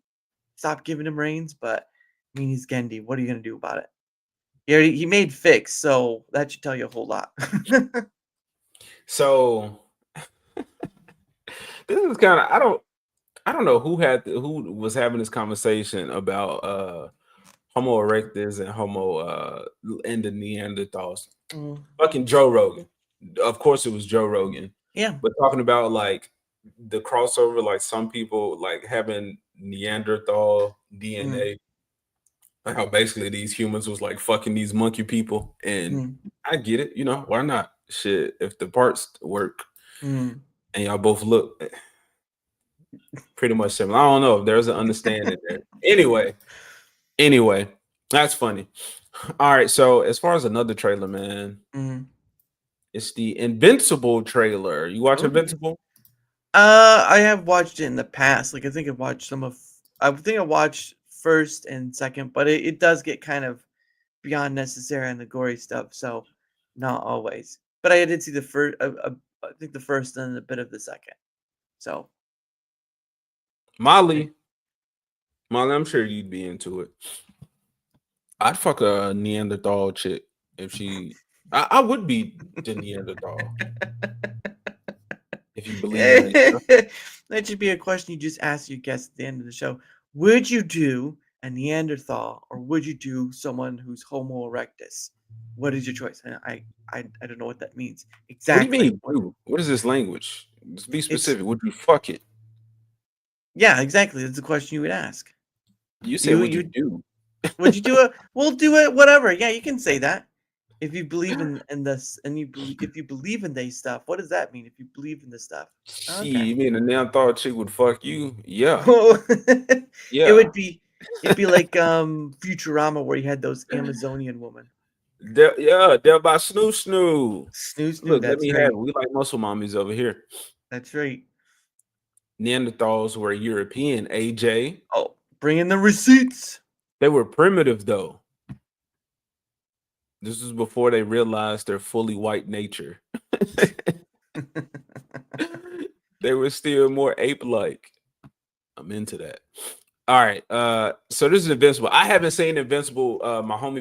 stop giving him reins. But I mean, he's Gendy. What are you going to do about it? He made Fix, so that should tell you a whole lot. So this is kind of I don't know who was having this conversation about Homo erectus and Homo and the Neanderthals. Fucking Joe Rogan. Of course it was Joe Rogan. Yeah. But talking about like the crossover, like some people like having Neanderthal DNA, like how basically these humans was like fucking these monkey people. And I get it, you know, why not? Shit, if the parts work and y'all both look pretty much similar. I don't know if there's an understanding there. Anyway, that's funny. All right, so as far as another trailer, man, it's the Invincible trailer. You watch Invincible? I have watched it in the past. Like I think I watched first and second, but it does get kind of beyond necessary and the gory stuff, so not always. But I did see the first, I think the first and a bit of the second. So Molly, I'm sure you'd be into it. I'd fuck a Neanderthal chick if she. I would be the Neanderthal. If you believe in it. That should be a question you just ask your guests at the end of the show. Would you do a Neanderthal or would you do someone who's Homo erectus? What is your choice? I don't know what that means exactly. What do you mean? What is this language? Just be specific. Would you fuck it? Yeah, exactly. That's the question you would ask. You said would you do? Would you do it? We'll do it. Whatever. Yeah, you can say that. If you believe in this, and if you believe in these stuff, what does that mean? If you believe in this stuff, okay. You mean a Neanderthal chick would fuck you? Yeah, yeah. It'd be like Futurama where you had those Amazonian women. They're by Snoo Snoo. Look, let me have it. We like muscle mommies over here. That's right. Neanderthals were European. AJ. Oh, bring in the receipts. They were primitive though. This is before they realized their fully white nature. They were still more ape-like. I'm into that. All right. So this is Invincible. I haven't seen Invincible. My homie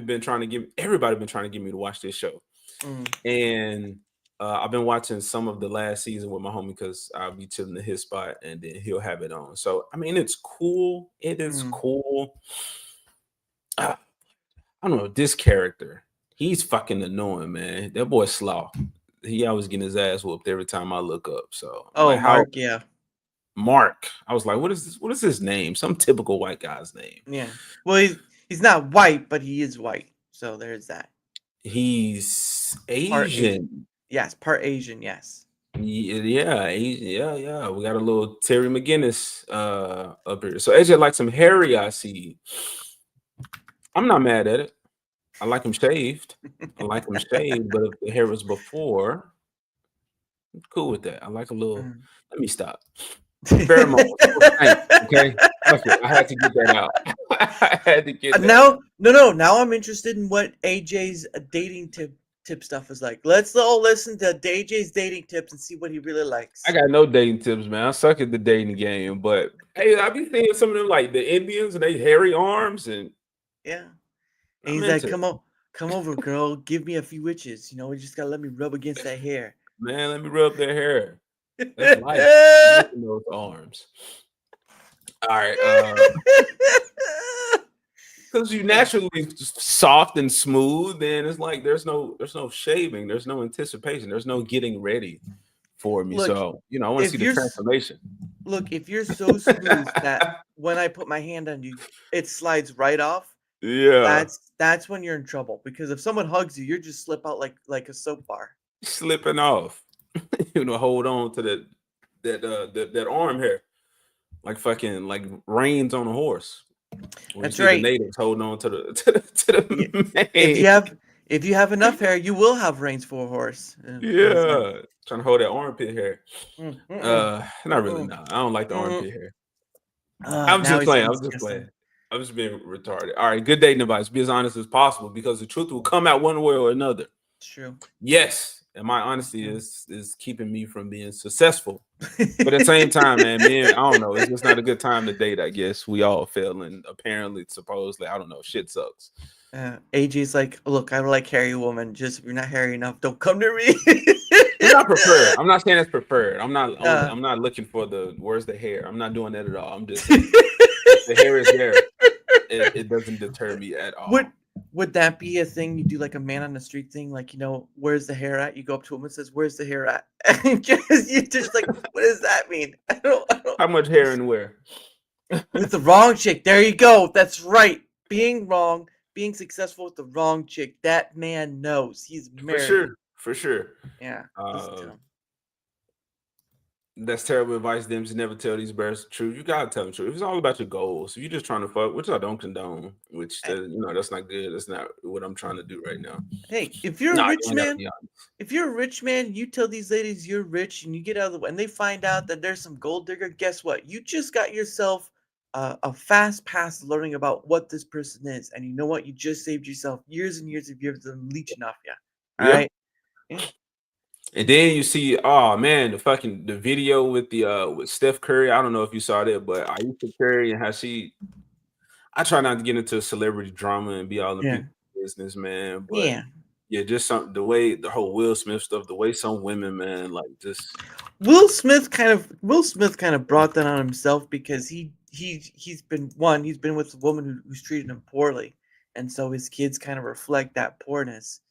everybody been trying to get me to watch this show. And I've been watching some of the last season with my homie because I'll be chilling at his spot and then he'll have it on. So I mean it's cool. It is cool. I don't know, this character. He's fucking annoying, man. That boy Slaw. He always getting his ass whooped every time I look up. So Mark, yeah. Mark. I was like, what is this? What is his name? Some typical white guy's name. Yeah. Well, he's not white, but he is white. So there's that. He's Asian. Yes, part Asian, yes. Yeah, Asian. Yeah. We got a little Terry McGinnis up here. So AJ likes him hairy, I see. I'm not mad at it. I like him shaved. But if the hair was before, I'm cool with that. I like a little. Let me stop. Pheromone. Okay. I had to get that out. I had to get that out. No. Now I'm interested in what AJ's dating tip stuff is like. Let's all listen to AJ's dating tips and see what he really likes. I got no dating tips, man. I suck at the dating game, but hey, I be seeing some of them like the Indians and they hairy arms and yeah. And he's like, come over, girl. Give me a few witches. You know, you just gotta let me rub against that hair. Man, let me rub their hair. That's life. Those arms. All right. Because you naturally soft and smooth, then it's like there's no shaving, there's no anticipation, there's no getting ready for me. So I want to see the transformation. Look, if you're so smooth that when I put my hand on you, it slides right off. Yeah, that's when you're in trouble, because if someone hugs you, you're just slip out like a soap bar, slipping off. Hold on to that arm hair, like fucking like reins on a horse. When you That's see the right. natives holding on to the If you have enough hair, you will have reins for a horse. yeah, trying to hold that armpit hair. Not really. Mm-mm. No, I don't like the Mm. armpit hair. I'm Now just he's playing. being I'm just disgusting. playing. I'm just being retarded. All right, good dating advice. Be as honest as possible because the truth will come out one way or another. It's true. Yes, and my honesty is keeping me from being successful. But at the same time, man, I don't know. It's just not a good time to date. I guess we all fail, and apparently, supposedly, I don't know. Shit sucks. AG's like, look, I like hairy woman. Just if you're not hairy enough, don't come to me. It's not preferred. I'm not saying it's preferred. I'm not. Uh. I'm not looking for where's the hair. I'm not doing that at all. I'm just saying if the hair is there, it doesn't deter me at all. Would that be a thing? You do like a man on the street thing, like where's the hair at? You go up to him and says, "Where's the hair at?" And you just like, what does that mean? I don't. How much hair and where? With the wrong chick. There you go. That's right. Being wrong, being successful with the wrong chick. That man knows he's married. For sure. Yeah. That's terrible advice. Them to never tell these bears the truth. You gotta tell them the truth. It's all about your goals. If you're just trying to fuck, which I don't condone, which that's not good. That's not what I'm trying to do right now. Hey, if you're a rich man, you tell these ladies you're rich and you get out of the way, and they find out that there's some gold digger. Guess what? You just got yourself a fast pass learning about what this person is, and you know what? You just saved yourself years and years of them leeching off you. All right. Yeah. And then you see, oh man, the video with with Steph Curry. I don't know if you saw that, but Aisha Curry and how I try not to get into celebrity drama and be all in people's business, man. But just the whole Will Smith stuff, the way some women, man, like just Will Smith kind of brought that on himself because he's been with a woman who's treated him poorly, and so his kids kind of reflect that poorness.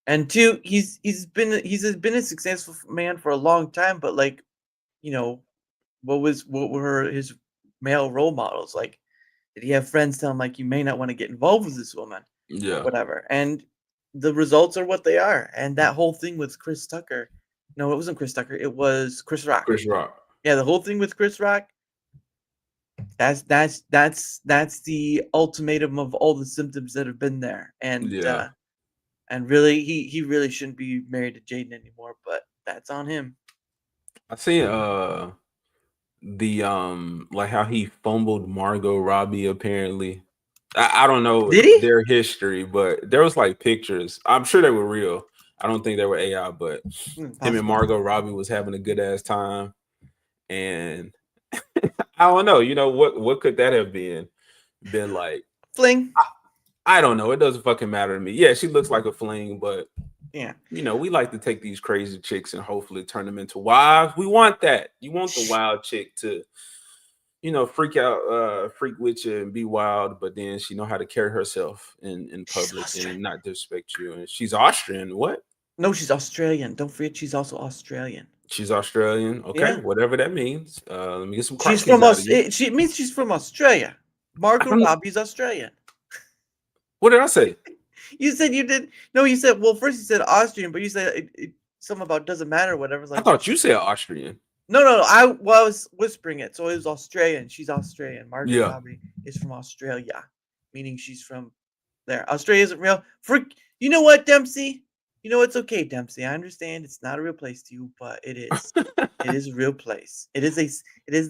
And two, he's been a successful man for a long time, but like, what were his male role models? Like, did he have friends tell him like you may not want to get involved with this woman? Yeah. Whatever. And the results are what they are. And that whole thing with Chris Tucker. No, it wasn't Chris Tucker, it was Chris Rock. Chris Rock. Yeah, the whole thing with Chris Rock. That's the ultimatum of all the symptoms that have been there. And really, he really shouldn't be married to Jaden anymore, but that's on him. I see like how he fumbled Margot Robbie apparently. I don't know their history, but there was like pictures. I'm sure they were real. I don't think they were AI, but him and Margot Robbie was having a good ass time. And I don't know, what could that have been like? Fling. I don't know. It doesn't fucking matter to me. Yeah, she looks like a fling, but yeah, we like to take these crazy chicks and hopefully turn them into wives. We want that. You want the wild chick to, freak out, freak with you and be wild, but then she know how to carry herself in public and not disrespect you. And she's Austrian. What? No, she's Australian. Don't forget, she's also Australian. She's Australian. Okay, whatever that means. Let me get some. She's from It means she's from Australia. Margot Robbie's Australian. What did I say? You said you did. No, you said. Well, first you said Austrian, but you said something about doesn't matter. Whatever. Like, I thought you said Austrian. No. I was whispering it, so it was Australian. She's Australian. Margot Robbie is from Australia, meaning she's from there. Australia isn't real. You know what, Dempsey? It's okay, Dempsey. I understand it's not a real place to you, but it is. It is a real place. It is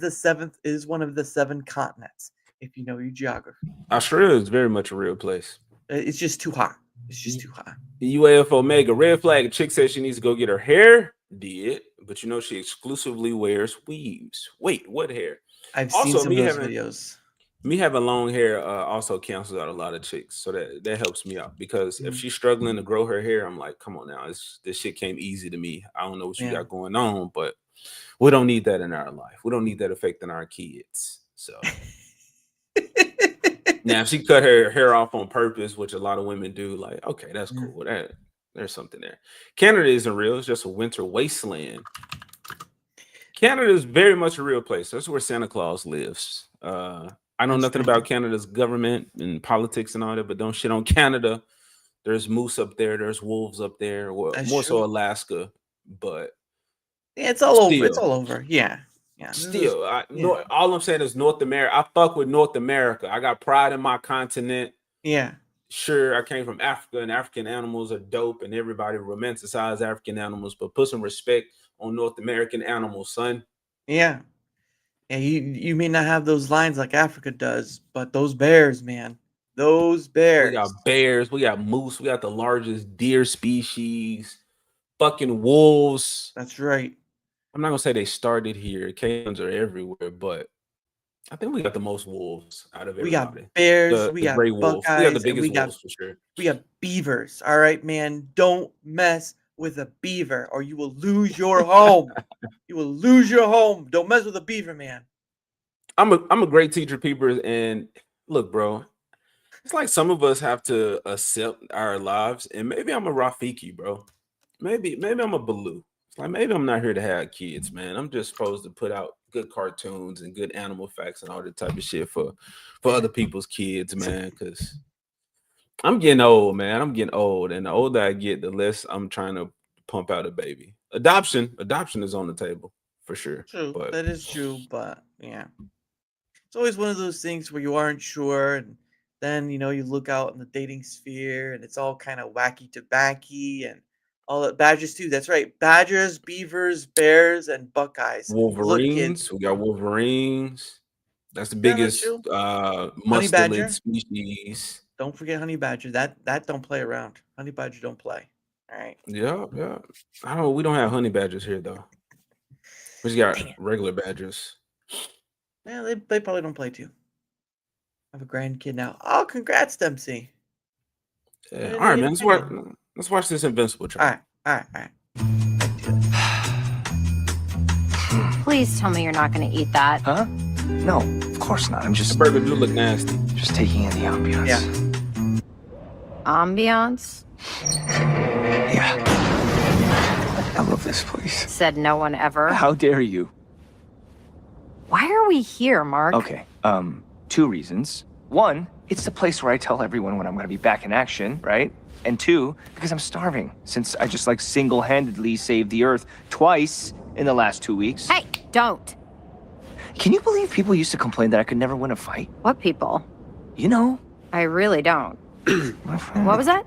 the seventh. It is one of the 7 continents. If you know your geography. Australia is very much a real place. It's just too hot. It's just too hot. The UAF Omega red flag. A chick says she needs to go get her hair did, but she exclusively wears weaves. Wait, what hair? I've seen some of those videos. Me having long hair also cancels out a lot of chicks, so that helps me out because if she's struggling to grow her hair, I'm like, come on now, this shit came easy to me. I don't know what you got going on, but we don't need that in our life. We don't need that affecting our kids. So. Now, if she cut her hair off on purpose, which a lot of women do, like, okay, that's cool. There's something there. Canada isn't real. It's just a winter wasteland. Canada is very much a real place. That's where Santa Claus lives. I know nothing about Canada's government and politics and all that, but don't shit on Canada. There's moose up there. There's wolves up there. Well, more so Alaska, but yeah, it's all over. It's all over. Yeah. Yeah. Still, all I'm saying is North America. I fuck with North America. I got pride in my continent. Yeah. Sure, I came from Africa, and African animals are dope, and everybody romanticize African animals, but put some respect on North American animals, son. Yeah. Yeah, you may not have those lines like Africa does, but those bears, man. Those We bears. got bears, we got moose, we got the largest deer species, fucking wolves. That's right. I'm not gonna say they started here. Canyons are everywhere, but I think we got the most wolves out of We got everybody. bears, The we got gray wolves. We got the buckeyes, and biggest wolves for sure. we got beavers. All right, man. Don't mess with a beaver or you will lose your home. You will lose your home. Don't mess with a beaver, man. I'm a great teacher, peepers, and look, bro. It's like some of us have to accept our lives, and maybe I'm a Rafiki, bro. Maybe I'm a Baloo. It's like maybe I'm not here to have kids, man. I'm just supposed to put out good cartoons and good animal facts and all that type of shit for other people's kids, man. Because I'm getting old, man. I'm getting old, and the older I get, the less I'm trying to pump out a baby. Adoption is on the table for sure. True. But That is true, but yeah. It's always one of those things where you aren't sure, and then you look out in the dating sphere and it's all kind of wacky tobacco and all that. Badgers too. That's right. Badgers, beavers, bears, and buckeyes. Look, kids. Wolverines, we got Wolverines. That's the Yeah, that's biggest true. Honey mustelid badger. species. Don't forget honey badger. That don't play around. Honey badger don't play. All right. Yeah. We don't have honey badgers here though. We just got Dang it. regular badgers. Yeah, they probably don't play too. I have a grandkid now. Oh, congrats, Dempsey. Yeah. All right, man. Let's watch this Invincible trailer. All right. Please tell me you're not going to eat that. Huh? No, of course not. I'm just. The burger do look nasty. Just taking in the ambiance. Yeah. Ambiance? Yeah. I love this place. Said no one ever. How dare you? Why are we here, Mark? Okay, 2 reasons. 1, it's the place where I tell everyone when I'm gonna be back in action, right? And 2, because I'm starving, since I just single-handedly saved the Earth twice in the last 2 weeks. Hey, don't. Can you believe people used to complain that I could never win a fight? What people? You know. I really don't. My fans. What was that?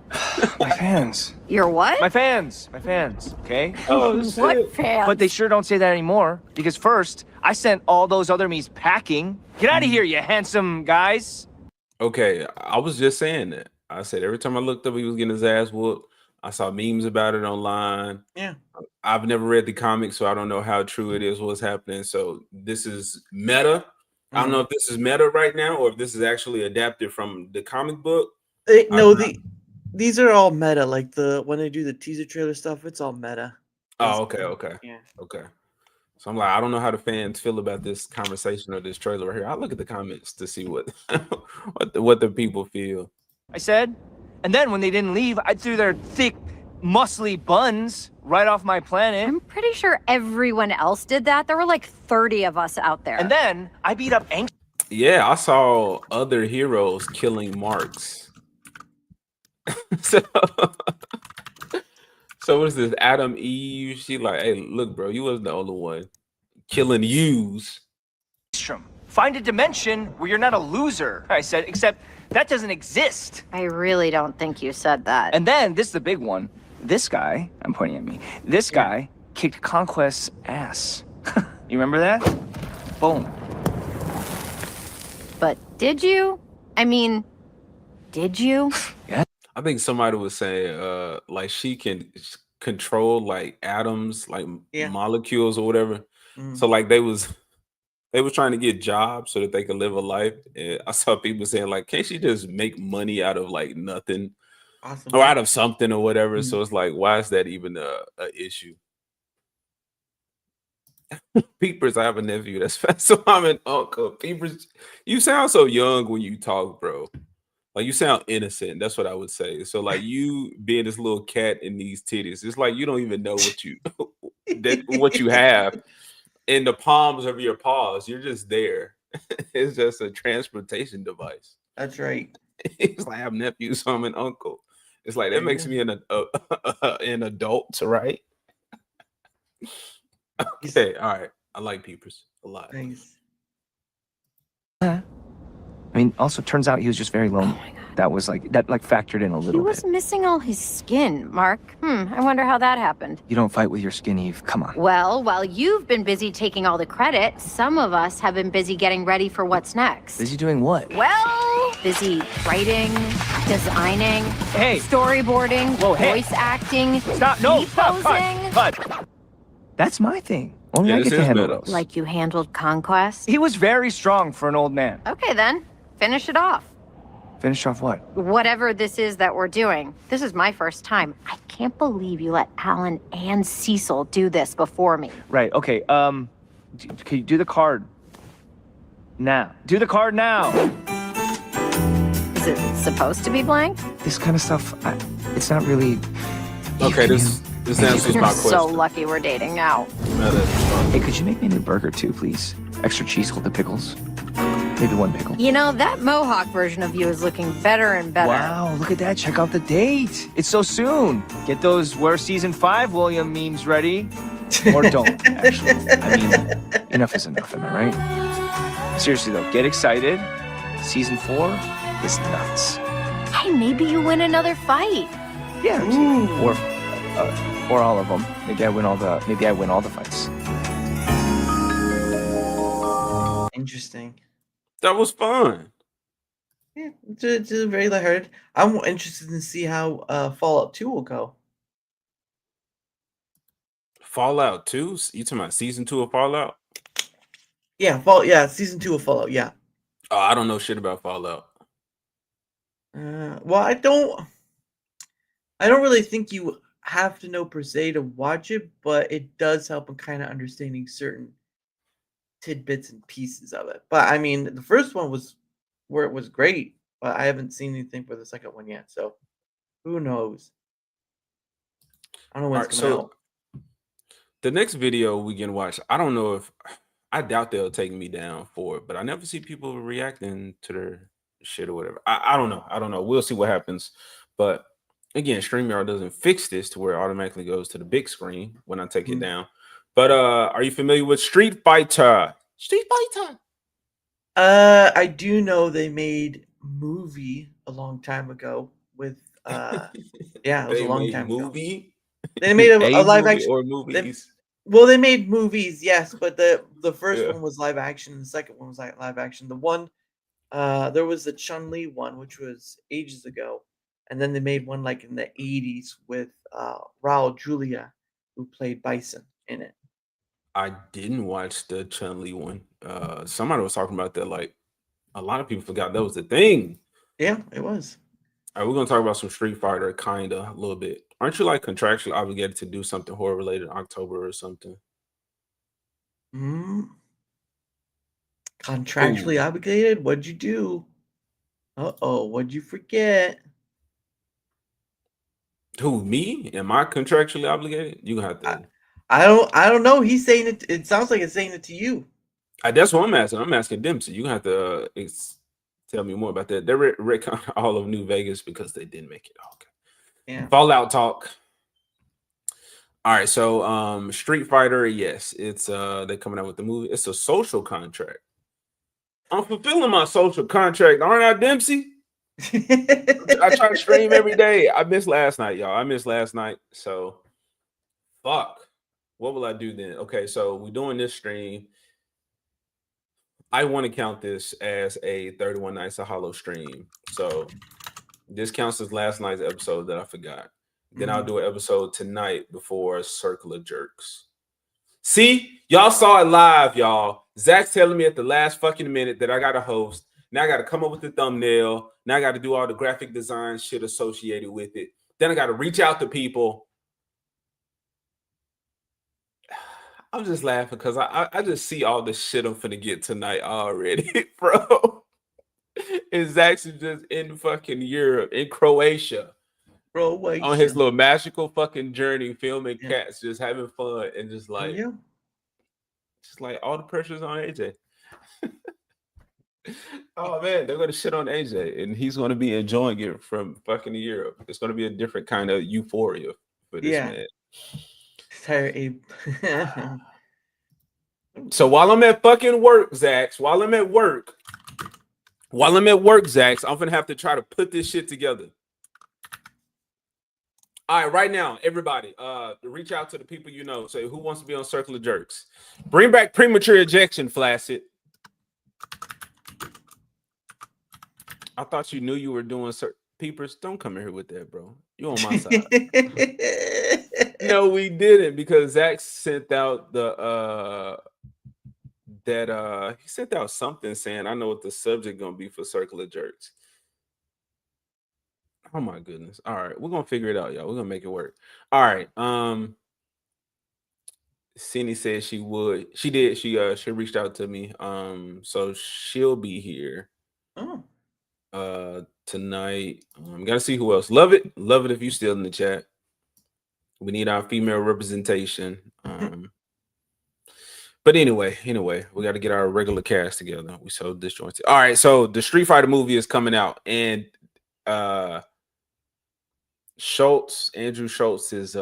My fans. Your what? My fans, okay? Oh, what fans? But they sure don't say that anymore, because first, I sent all those other me's packing. Get out of here, you handsome guys. Okay, I was just saying that. I said every time I looked up, he was getting his ass whooped. I saw memes about it online. Yeah. I've never read the comics, so I don't know how true it is, what's happening. So this is meta. I don't know if this is meta right now or if this is actually adapted from the comic book. These are all meta. Like when they do the teaser trailer stuff, it's all meta. Oh, okay. Yeah. Okay. So I'm like, I don't know how the fans feel about this conversation or this trailer right here. I'll look at the comments to see what what the people feel. I said, and then when they didn't leave, I threw their thick, muscly buns right off my planet. I'm pretty sure everyone else did that. There were 30 of us out there. And then I beat up Yeah, I saw other heroes killing marks. So what is this? Adam Eve? She like, hey, look, bro, you wasn't the only one killing yous. Find a dimension where you're not a loser. I said, except that doesn't exist. I really don't think you said that. And then this is the big one. This guy, I'm pointing at me. This guy kicked Conquest's ass. You remember that? Boom. But did you? I mean, did you? Yeah. I think somebody was saying she can control atoms, molecules or whatever. So they was trying to get jobs so that they could live a life. And I saw people saying can't she just make money out of nothing? Awesome. Or out of something or whatever. So it's why is that even a issue? Peepers, I have a nephew that's fat, so I'm an uncle. Peepers, you sound so young when you talk, bro. You sound innocent. That's what I would say. So you being this little cat in these titties, it's you don't even know what you have in the palms of your paws. You're just there. It's just a transportation device. That's right. It's I have nephews, so I'm an uncle. It's that makes me an adult, right? Okay, all right. I like peepers. a lot. Nice. I mean, also turns out he was just very lonely. That was like factored in a He little was bit. missing all his skin, Mark. I wonder how that happened. You don't fight with your skin, Eve. Come on. Well, while you've been busy taking all the credit, some of us have been busy getting ready for what's next. Busy doing what? Well, busy writing, designing, Hey. storyboarding, Whoa, hey. voice acting, Stop! No! Stop! posing. Cut! That's my thing. Only Yeah, I this get to is handle better. those. Like you handled Conquest? He was very strong for an old man. Okay, then. Finish it off. Finish off what? Whatever this is that we're doing. This is my first time. I can't believe you let Alan and Cecil do this before me. Right. Okay. Can you do the card now? Do the card now. Is it supposed to be blank? This kind of stuff, it's not really. Okay, this answers You're my so question. lucky we're dating now. Hey, could you make me a new burger too, please? Extra cheese with the pickles. Maybe one pickle. You know, that Mohawk version of you is looking better and better. Wow, look at that. Check out the date. It's so soon. Get those Where Season 5 William memes ready. Or don't, actually. I mean, enough is enough, am I right? Seriously, though, get excited. Season 4 is nuts. Hey, maybe you win another fight. Yeah. Or all of them. Maybe I win all the fights. Interesting. That was fun. Yeah, it's very lighthearted. I'm interested to see how Fallout 2 will go. Fallout 2? You talking about season 2 of Fallout? Yeah, season 2 of Fallout. Yeah. Oh, I don't know shit about Fallout. Well, I don't really think you have to know per se to watch it, but it does help in kind of understanding certain tidbits and pieces of it. But I mean, the first one was where it was great, but I haven't seen anything for the second one yet, so who knows? I don't know when it's coming out. The next video we can watch, I don't know if I doubt they'll take me down for it, but I never see people reacting to their shit or whatever. I don't know. I don't know. We'll see what happens. But again, StreamYard doesn't fix this to where it automatically goes to the big screen when I take it down. But are you familiar with Street Fighter? Street Fighter. I do know they made movie a long time ago with yeah, it was a long time ago. They made a live action or movies. They made movies, yes, but the first one was live action, and the second one was like live action. The one there was the Chun-Li one, which was ages ago, and then they made one like in the 80s with Raul Julia, who played Bison in it. I didn't watch the Chun-Li one. Somebody was talking about that. Like a lot of people forgot that was the thing. Yeah, it was. All right, we're gonna talk about some Street Fighter, kinda a little bit. Aren't you like contractually obligated to do something horror related in October or something? Contractually obligated? What'd you do? What'd you forget? Who, me? Am I contractually obligated? You gonna have to. I don't know. He's saying it. It sounds like it's saying it to you. That's what I'm asking. I'm asking them. So you gonna have to tell me more about that. They're retconning all of New Vegas because they didn't make it. Okay. Yeah. Fallout talk. All right. So Street Fighter, yes, it's they're coming out with the movie. It's a social contract. I'm fulfilling my social contract, aren't I, Dempsey? I try to stream every day. I missed last night, y'all. I missed last night. So fuck. What will I do then? Okay, so we're doing this stream. I want to count this as a 31 Nights of Hollow stream. So this counts as last night's episode that I forgot. Then I'll do an episode tonight before Circle of Jerks. See, y'all saw it live, y'all. Zach's telling me at the last fucking minute that I got to host. Now I got to come up with the thumbnail. Now I got to do all the graphic design shit associated with it. Then I got to reach out to people. I'm just laughing because I just see all the shit I'm finna get tonight already, bro. It's actually just in fucking Europe, in Croatia. On his little magical fucking journey, filming cats, just having fun, and just like all the pressure's on AJ. Oh man, they're gonna shit on AJ, and he's gonna be enjoying it from fucking Europe. It's gonna be a different kind of euphoria for this man. Sorry, So while I'm at fucking work, Zax, while I'm at work, Zax, I'm gonna have to try to put this shit together. All right, right now, everybody, reach out to the people you know. Say who wants to be on Circle of Jerks. Bring back premature ejection, Flaccid. I thought you knew you were doing Peepers. Don't come in here with that, bro. You on my side. No, we didn't, because Zach sent out the he sent out something saying, I know what the subject gonna be for Circle of Jerks. Oh my goodness. All right, we're gonna figure it out, y'all. We're gonna make it work. All right. Cindy said she would. She did. She reached out to me. So she'll be here. Tonight. Gotta see who else. Love it if you still in the chat. We need our female representation. But anyway, we got to get our regular cast together. We so disjointed. All right, so the Street Fighter movie is coming out, and Andrew Schultz is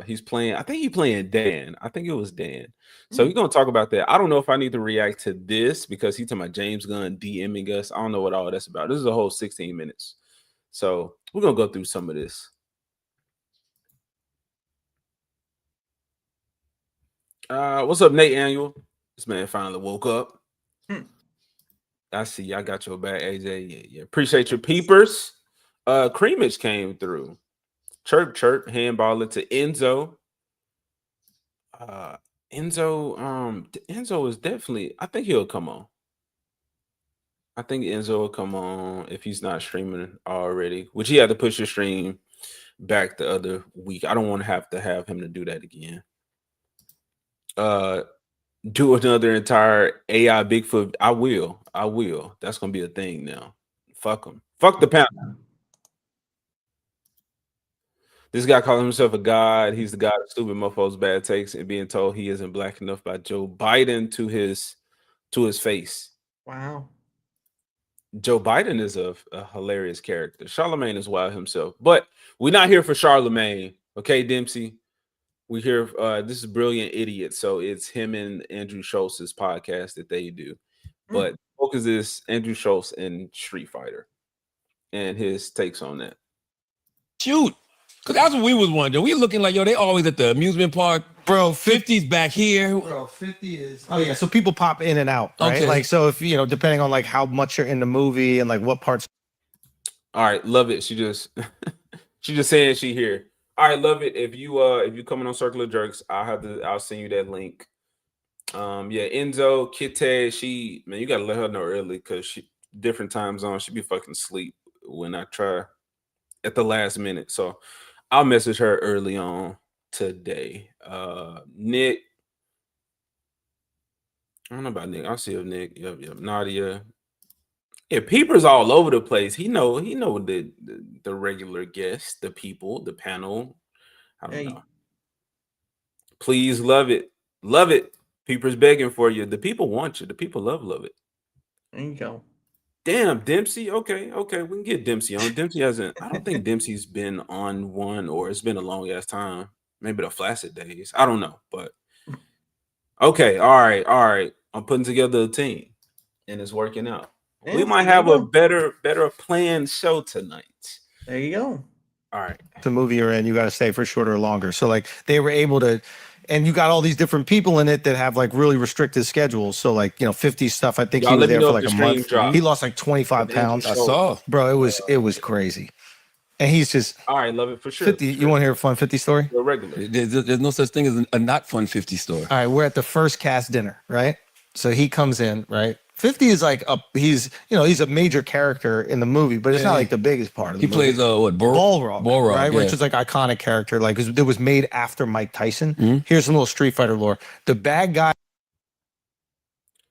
he's playing. I think he's playing Dan. I think it was Dan. So we're gonna talk about that. I don't know if I need to react to this because he's talking about James Gunn DMing us. I don't know what all that's about. This is a whole 16 minutes. So we're gonna go through some of this. What's up, Nate Annual? This man finally woke up. I see. I got your back, AJ. Yeah. Appreciate your peepers. Creamage came through. Chirp, handball it to Enzo. Enzo is definitely. I think he'll come on. I think Enzo will come on if he's not streaming already, which he had to push the stream back the other week. I don't want to have him to do that again. Do another entire AI Bigfoot. I will. That's gonna be a thing now. Fuck him. Fuck the panel. This guy calling himself a god. He's the god of stupid mofos, bad takes, and being told he isn't black enough by Joe Biden to his face. Wow. Joe Biden is a hilarious character. Charlemagne is wild himself, but we're not here for Charlemagne. Okay, Dempsey. We hear this is Brilliant Idiot, so it's him and Andrew Schultz's podcast that they do. But focus is Andrew Schultz and Street Fighter and his takes on that. Shoot, because that's what we was wondering. We looking like, yo, they always at the amusement park. Bro, 50's back here. Bro, 50 is. Oh yeah, so people pop in and out, right? Okay. Like, so if depending on like how much you're in the movie and like what parts. All right, love it. She just saying she here. All right, love it. If you coming on Circle of Jerks, I'll send you that link. Yeah, Enzo, Kitty, you gotta let her know early because she different time zone. She be fucking asleep when I try at the last minute. So I'll message her early on today. Nick. I don't know about Nick. I'll see if Nick. Yep. Nadia. Yeah, Peepers all over the place. He know the regular guests, the people, the panel. I don't know. Please love it. Peepers begging for you. The people want you. The people love it. There you go. Damn, Dempsey. Okay. We can get Dempsey on. Dempsey hasn't. I don't think Dempsey's been on one, or it's been a long ass time. Maybe the Flaccid days. I don't know, but okay. All right. I'm putting together a team, and it's working out. Yeah, we might have a better planned show tonight. There you go. All right. The movie you're in, you got to stay for shorter or longer. So like they were able to, and you got all these different people in it that have like really restricted schedules. So like 50 stuff. I think he was there for like a month. He lost like 25 pounds. I saw, bro. It was crazy. And he's just all right. Love it for sure. 50. You want to hear a fun 50 story? Regular. There's no such thing as a not fun 50 story. All right, we're at the first cast dinner, right? So he comes in, right? 50 is like he's a major character in the movie, but it's not like the biggest part of the movie. He plays Balrog, right? yeah. Which is like iconic character, like it was made after Mike Tyson. Here's some little Street Fighter lore. The bad guy.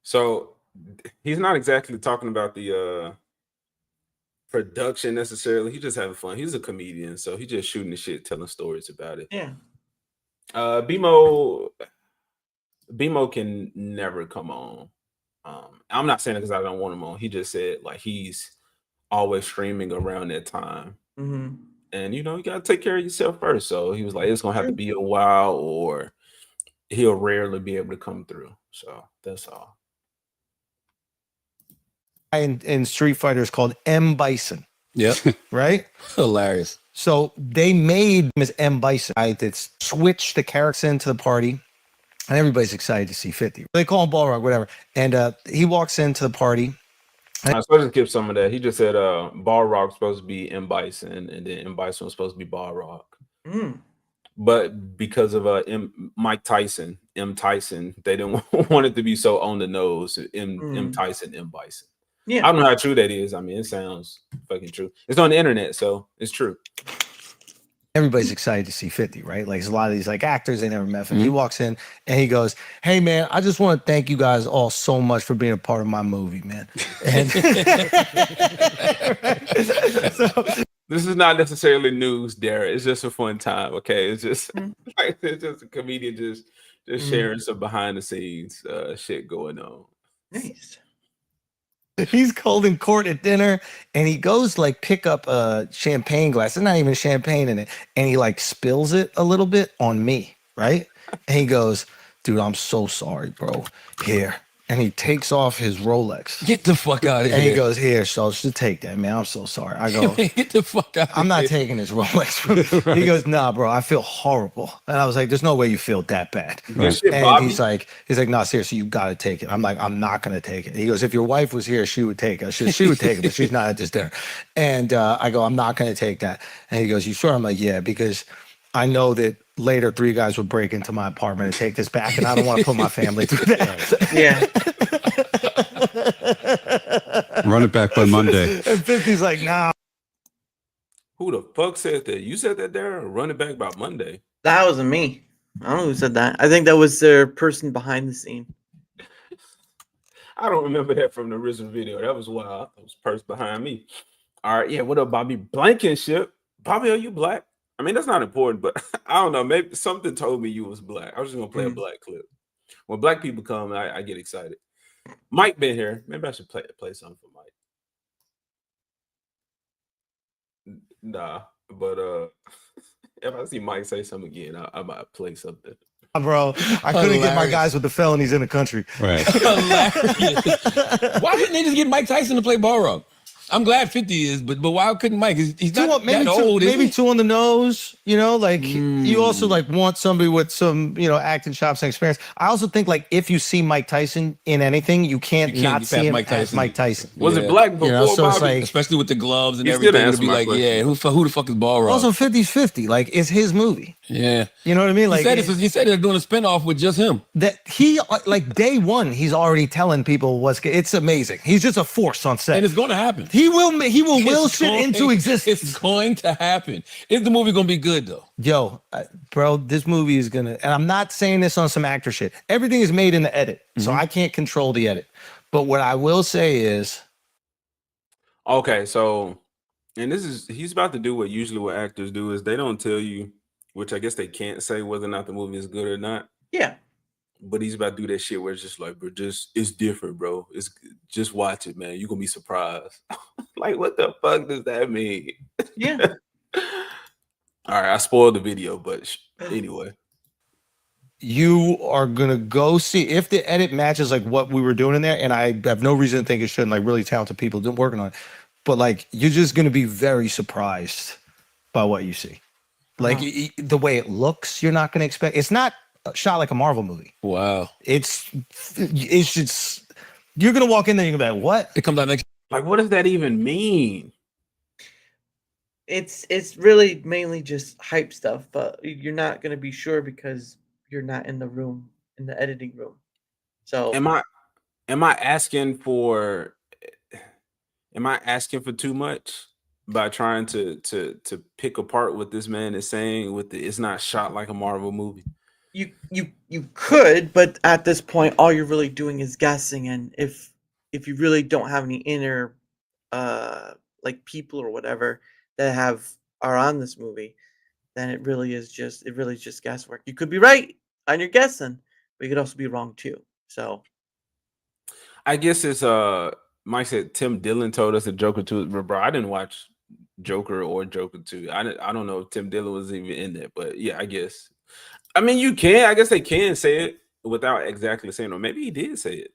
So he's not exactly talking about the production necessarily. He's just having fun. He's a comedian, so he's just shooting the shit, telling stories about it. Yeah. BMO can never come on. I'm not saying it because I don't want him on. He just said like he's always streaming around that time. Mm-hmm. And you gotta take care of yourself first. So he was like, it's gonna have to be a while, or he'll rarely be able to come through. So that's all. In Street Fighter is called M. Bison. Yep. Right? Hilarious. So they made him as M. Bison. They switched the characters into the party, and everybody's excited to see 50. They call him Balrog, whatever. And he walks into the party. I was supposed to skip some of that. He just said Balrog's supposed to be M. Bison, and then M. Bison was supposed to be Balrog. But because of Mike Tyson, M. Tyson, they didn't want it to be so on the nose. M. Tyson, M. Bison. Yeah. I don't know how true that is. I mean, it sounds fucking true. It's on the internet, so it's true. Everybody's excited to see 50, right? Like, there's a lot of these like actors they never met. He walks in and he goes, "Hey man, I just want to thank you guys all so much for being a part of my movie, man." And so, this is not necessarily news, Derek. It's just a fun time. Okay, it's just like it's just a comedian just sharing some behind the scenes shit going on. Nice. He's holding court at dinner, and he goes like pick up a champagne glass. There's not even champagne in it, and he like spills it a little bit on me, right? And he goes, "Dude, I'm so sorry, bro. Here." And he takes off his Rolex. Get the fuck out of here. And he goes, "Here, so just take that, man. I'm so sorry." I go, "Get the fuck out of I'm not here. taking his Rolex." Right. He goes, "Nah, bro, I feel horrible." And I was like, "There's no way you feel that bad." Good shit, And Bobby. he's like, "No, seriously, you got to take it." I'm like, "I'm not going to take it." He goes, "If your wife was here, she would take it." She would take it, but she's not at this dinner. And I go, "I'm not going to take that." And he goes, "You sure?" I'm like, "Yeah, because I know that later 3 guys would break into my apartment and take this back, and I don't want to put my family through that." Yeah. Run it back by Monday. And 50's like, "Nah." Who the fuck said that? You said that, there? Run it back by Monday. That wasn't me. I don't know who said that. I think that was their person behind the scene. I don't remember that from the original video. That was wild. That was person behind me. All right, yeah. What up, Bobby? Blankenship. Bobby, are you black? I mean, that's not important, but I don't know. Maybe something told me you was black. I was just gonna play a black clip. When black people come, I get excited. Mike been here. Maybe I should play something for Mike. Nah, but if I see Mike say something again, I might play something. Bro, I couldn't get my guys with the felonies in the country. Right. Why didn't they just get Mike Tyson to play Balrog? I'm glad 50 is, but why couldn't Mike? He's not that old. Maybe two on the nose, you know, like you also like want somebody with some, you know, acting chops and experience. I also think like if you see Mike Tyson in anything, you can't not see him as Mike Tyson. Was it black before, you know, so it's Bobby? like, especially with the gloves and You still everything, didn't it'll be answer my like, yeah, who the fuck is Balrog? also 50's 50. Like it's his movie. Yeah. You know what I mean? Like he said they're doing a spinoff with just him. That he like day one, he's already telling people it's amazing. He's just a force on set. And it's going to happen. He will shit into existence. It's going to happen. Is the movie going to be good though? Yo, bro, this movie is gonna, and I'm not saying this on some actor shit. Everything is made in the edit, so I can't control the edit. But what I will say is, okay, so, and he's about to do what usually what actors do is they don't tell you, which I guess they can't say whether or not the movie is good or not. Yeah. But he's about to do that shit where it's just like, bro, it's different, bro. It's just watch it, man. You're gonna be surprised. Like, what the fuck does that mean? Yeah. All right, I spoiled the video, but anyway. you are gonna go see if the edit matches like what we were doing in there, and I have no reason to think it shouldn't. Like really talented people working on it, but like you're just gonna be very surprised by what you see. Like the way it looks, you're not gonna expect. It's not shot like a Marvel movie. Wow. It's just you're gonna walk in there, you're gonna be like, what? It comes out next. Like, what does that even mean? It's really mainly just hype stuff, but you're not gonna be sure because you're not in the room, in the editing room. So Am I asking for too much by trying to pick apart what this man is saying with it's not shot like a Marvel movie? You could, but at this point all you're really doing is guessing, and if you really don't have any inner like people or whatever that are on this movie, then it really is just guesswork. You could be right on your guessing, but you could also be wrong too. So I guess it's Mike said Tim Dillon told us that Joker 2, bro. I didn't watch Joker or Joker 2. I don't know if Tim Dillon was even in there, but yeah, I guess I mean, you can. I guess they can say it without exactly saying, or maybe he did say it.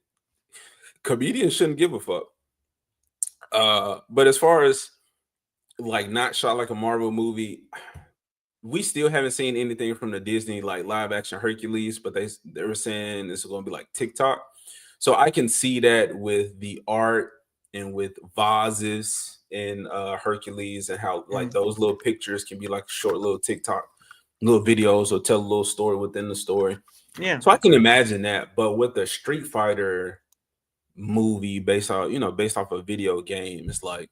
Comedians shouldn't give a fuck. But as far as like not shot like a Marvel movie, we still haven't seen anything from the Disney like live action Hercules, but they were saying this is going to be like TikTok. So I can see that with the art and with vases in Hercules and how like those little pictures can be like short little TikTok little videos or tell a little story within the story. Yeah. So I can imagine that, but with the Street Fighter movie based off a video game, it's like,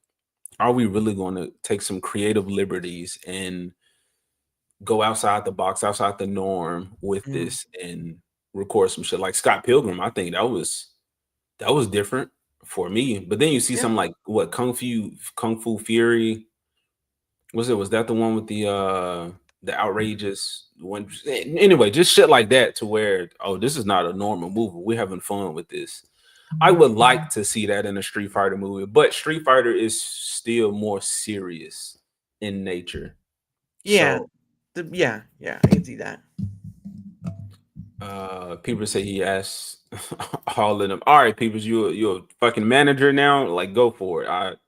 are we really going to take some creative liberties and go outside the box, outside the norm with this and record some shit like Scott Pilgrim? I think that was different for me. But then you see something like what Kung Fu Fury. Was that the one with the outrageous one? Anyway, just shit like that to where, oh, this is not a normal movie. We're having fun with this. I would like to see that in a Street Fighter movie, but Street Fighter is still more serious in nature. Yeah. So, yeah, I can see that. People say he asked all of them. All right, people, you're a fucking manager now. Like, go for it.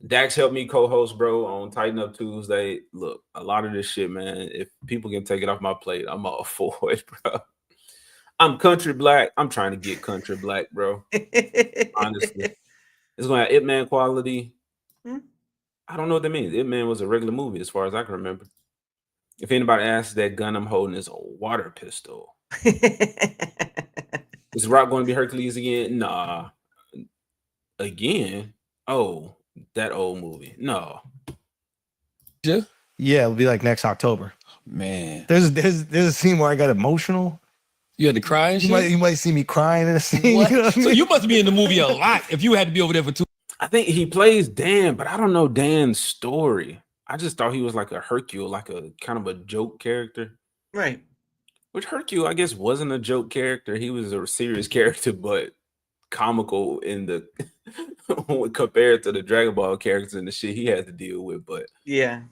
Dax helped me co-host, bro, on Tighten Up Tuesday. Look, a lot of this shit, man. If people can take it off my plate, I'm all for it, bro. I'm country black. I'm trying to get country black, bro. Honestly, it's going to have Ip Man quality. I don't know what that means. Ip Man was a regular movie, as far as I can remember. If anybody asks, that gun I'm holding is a water pistol. Is Rock going to be Hercules again? Nah. Again? Oh, that old movie. No. Yeah, it'll be like next October. Man, there's a scene where I got emotional. You had to cry and shit? You might see me crying in a scene. What? You know what I So mean? you must be in the movie a lot if you had to be over there for 2. I think he plays Dan, but I don't know Dan's story. I just thought he was like a Hercule, like a kind of a joke character. Right. Which Hercule, I guess, wasn't a joke character. He was a serious character, but comical in the compared to the Dragon Ball characters and the shit he had to deal with. But yeah,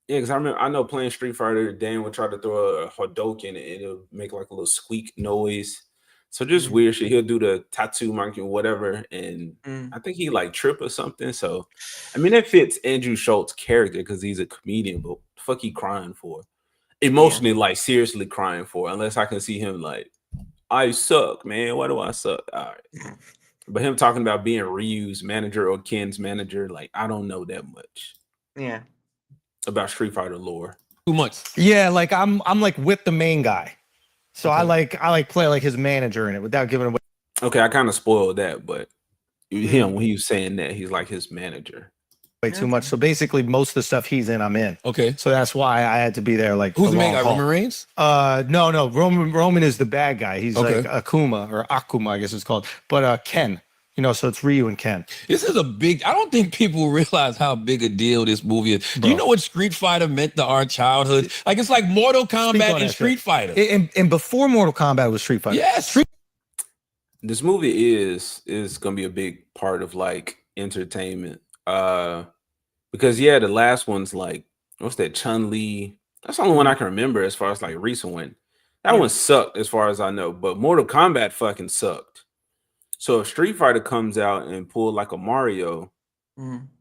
because I know playing Street Fighter, Dan would try to throw a Hadouken and it'll make like a little squeak noise. So just weird shit. He'll do the tattoo marking, whatever, and I think he like trip or something. So, I mean, that fits Andrew Schultz's character because he's a comedian. But what the fuck he crying for? Emotionally, like seriously crying for? Unless I can see him like, I suck, man. Why do I suck? All right. But him talking about being Ryu's manager or Ken's manager, like I don't know that much. Yeah. About Street Fighter lore. Too much. Yeah, like I'm like with the main guy. So I like play like his manager in it without giving away. Okay, I kind of spoiled that, but him when he was saying that, he's like his manager. Way too much. So basically, most of the stuff he's in, I'm in. Okay. So that's why I had to be there. Like, who's the main guy? Roman Reigns? No. Roman is the bad guy. He's Okay. like Akuma, I guess it's called. But Ken, so it's Ryu and Ken. This is a big. I don't think people realize how big a deal this movie is. Do you know what Street Fighter meant to our childhood? Like it's like Mortal Kombat and Street Fighter. And before Mortal Kombat was Street Fighter. Yes. This movie is gonna be a big part of like entertainment. Because the last one's like, what's that, Chun-Li? That's the only one I can remember as far as like recent one. That one sucked as far as I know, but Mortal Kombat fucking sucked. So if Street Fighter comes out and pull like a Mario,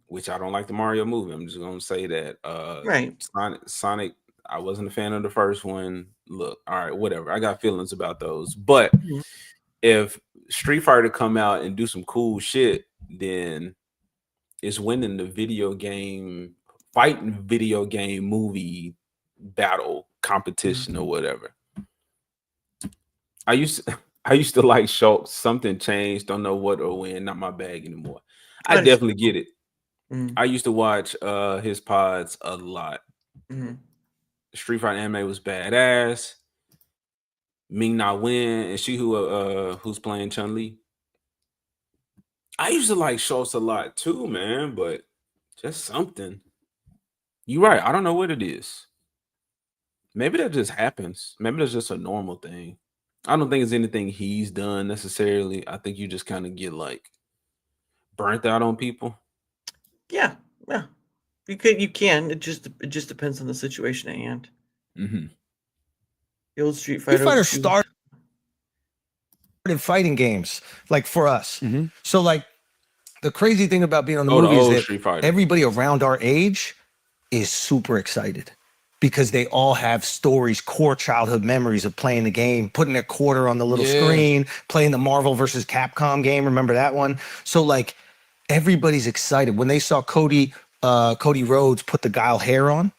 which I don't like the Mario movie, I'm just gonna say that. Right. Sonic, I wasn't a fan of the first one. Look, all right, whatever. I got feelings about those. But if Street Fighter come out and do some cool shit, then it's winning the fighting video game movie battle competition or whatever. I used to like Schultz. Something changed. Don't know what or when. Not my bag anymore. I definitely get it. I used to watch his pods a lot. Street Fighter anime was badass. Ming Na Wen and she who's playing Chun-Li. I used to like Schultz a lot too, man, but just something. You're right. I don't know what it is. Maybe that just happens. Maybe that's just a normal thing. I don't think it's anything he's done necessarily. I think you just kind of get like burnt out on people. Yeah. You can. It just depends on the situation at hand. The old Street Street Fighter. Fighter started fighting games, like for us. So like the crazy thing about being on the movie is that everybody around our age is super excited because they all have stories, core childhood memories of playing the game, putting a quarter on the little screen, playing the Marvel versus Capcom game. Remember that one? So like everybody's excited when they saw Cody Rhodes put the Guile hair on.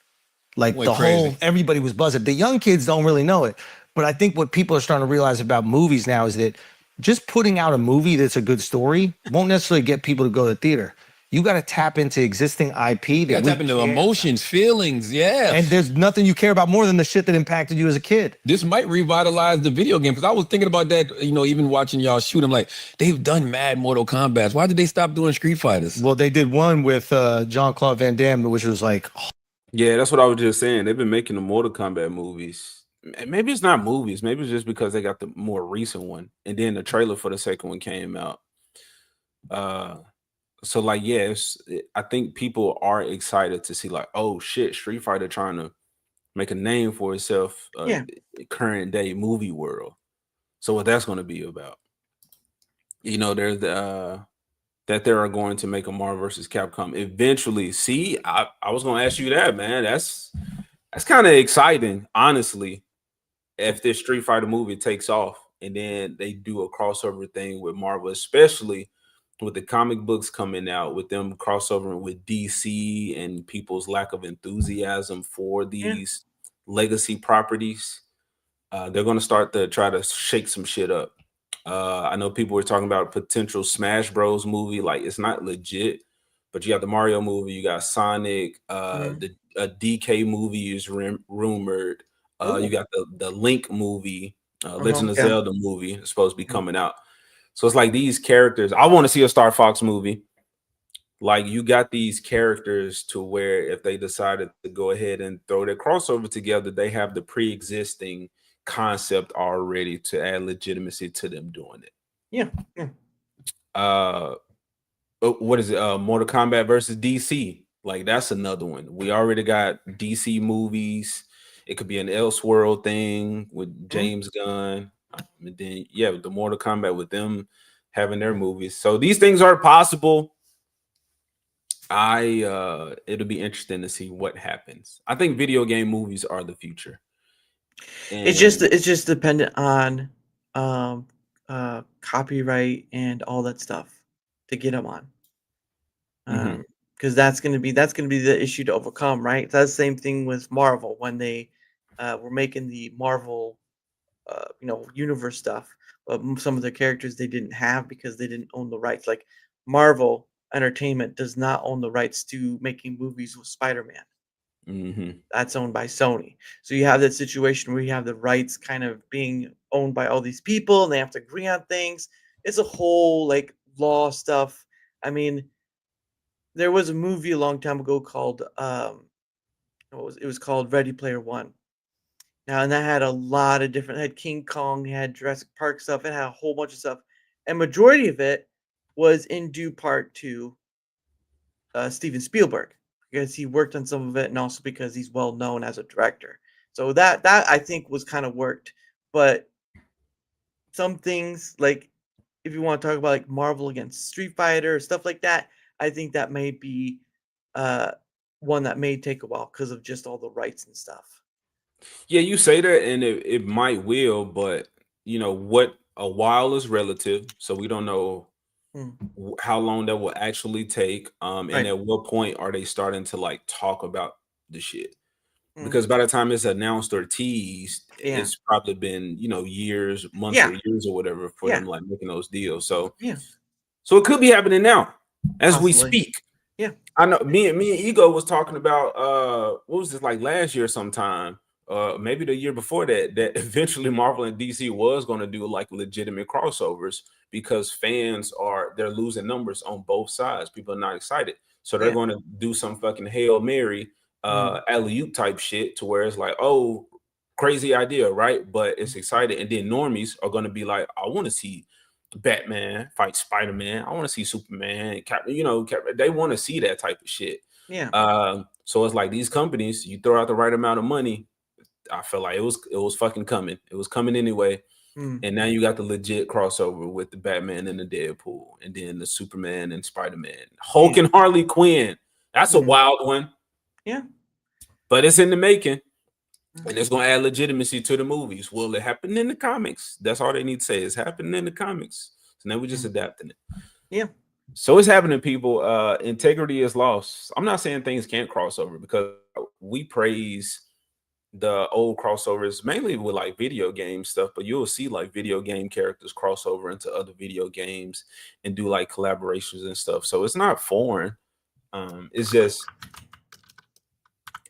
Like Went the crazy. whole, everybody was buzzing. The young kids don't really know it. But I think what people are starting to realize about movies now is that just putting out a movie that's a good story won't necessarily get people to go to the theater. You got to tap into existing IP. You got to tap into emotions, feelings, And there's nothing you care about more than the shit that impacted you as a kid. This might revitalize the video game because I was thinking about that, you know, even watching y'all shoot. I'm like, they've done mad Mortal Kombat. Why did they stop doing Street Fighters? Well, they did one with Jean-Claude Van Damme, which was like... Yeah, that's what I was just saying. They've been making the Mortal Kombat movies. Maybe it's not movies. Maybe it's just because they got the more recent one. And then the trailer for the second one came out. So like, yes, I think people are excited to see like, oh shit, Street Fighter trying to make a name for itself, current day movie world. So what that's going to be about, you know, there's the that they are going to make a Marvel versus Capcom eventually. See, I was going to ask you that, man. That's kind of exciting, honestly. If this Street Fighter movie takes off and then they do a crossover thing with Marvel, especially with the comic books coming out, with them crossovering with DC and people's lack of enthusiasm for these legacy properties, they're going to start to try to shake some shit up. I know people were talking about a potential Smash Bros movie. Like, it's not legit, but you got the Mario movie, you got Sonic, the DK movie is rumored. You got the Link movie, Legend of Zelda movie is supposed to be coming out. So it's like these characters. I want to see a Star Fox movie. Like, you got these characters to where if they decided to go ahead and throw their crossover together, they have the pre-existing concept already to add legitimacy to them doing it. What is it? Mortal Kombat versus DC. Like, that's another one. We already got DC movies. It could be an Elseworld thing with James Gunn. And then the Mortal Kombat with them having their movies. So these things are possible. It'll be interesting to see what happens. I think video game movies are the future. And It's just dependent on copyright and all that stuff to get them on. Because that's gonna be the issue to overcome, right? That's the same thing with Marvel when they were making the Marvel universe stuff, but some of the characters they didn't have because they didn't own the rights. Like Marvel Entertainment does not own the rights to making movies with Spider-Man. That's owned by Sony. So you have that situation where you have the rights kind of being owned by all these people and they have to agree on things. It's a whole like law stuff. I mean, there was a movie a long time ago called it was called Ready Player One. Now, and that had a lot of different, it had King Kong, it had Jurassic Park stuff, it had a whole bunch of stuff. And majority of it was in due part to Steven Spielberg, because he worked on some of it and also because he's well known as a director. So that I think was kind of worked. But some things, like if you want to talk about like Marvel against Street Fighter or stuff like that, I think that may be one that may take a while because of just all the rights and stuff. Yeah, you say that, and it might will, but you know what? A while is relative, so we don't know how long that will actually take. And at what point are they starting to like talk about the shit? Because by the time it's announced or teased, it's probably been years, months, or years or whatever for them like making those deals. So so it could be happening now as we speak. I know me and Ego was talking about what was this, like last year sometime, maybe the year before that eventually Marvel and DC was going to do like legitimate crossovers because they're losing numbers on both sides. People are not excited, so they're going to do some fucking Hail Mary alley-oop type shit to where it's like, oh, crazy idea, right? But it's exciting, and then normies are going to be like, I want to see Batman fight Spider-Man. I want to see Superman. They want to see that type of shit. So it's like these companies, you throw out the right amount of money, I felt like it was fucking coming. It was coming anyway. And now you got the legit crossover with the Batman and the Deadpool, and then the Superman and Spider-Man, Hulk and Harley Quinn. That's a wild one. Yeah, but it's in the making, and it's gonna add legitimacy to the movies. Will it happen in the comics? That's all they need to say is happening in the comics. So now we're just adapting it. Yeah. So it's happening, people. Integrity is lost. I'm not saying things can't cross over because we praise the old crossovers mainly with like video game stuff, but you'll see like video game characters cross over into other video games and do like collaborations and stuff. So it's not foreign. It's just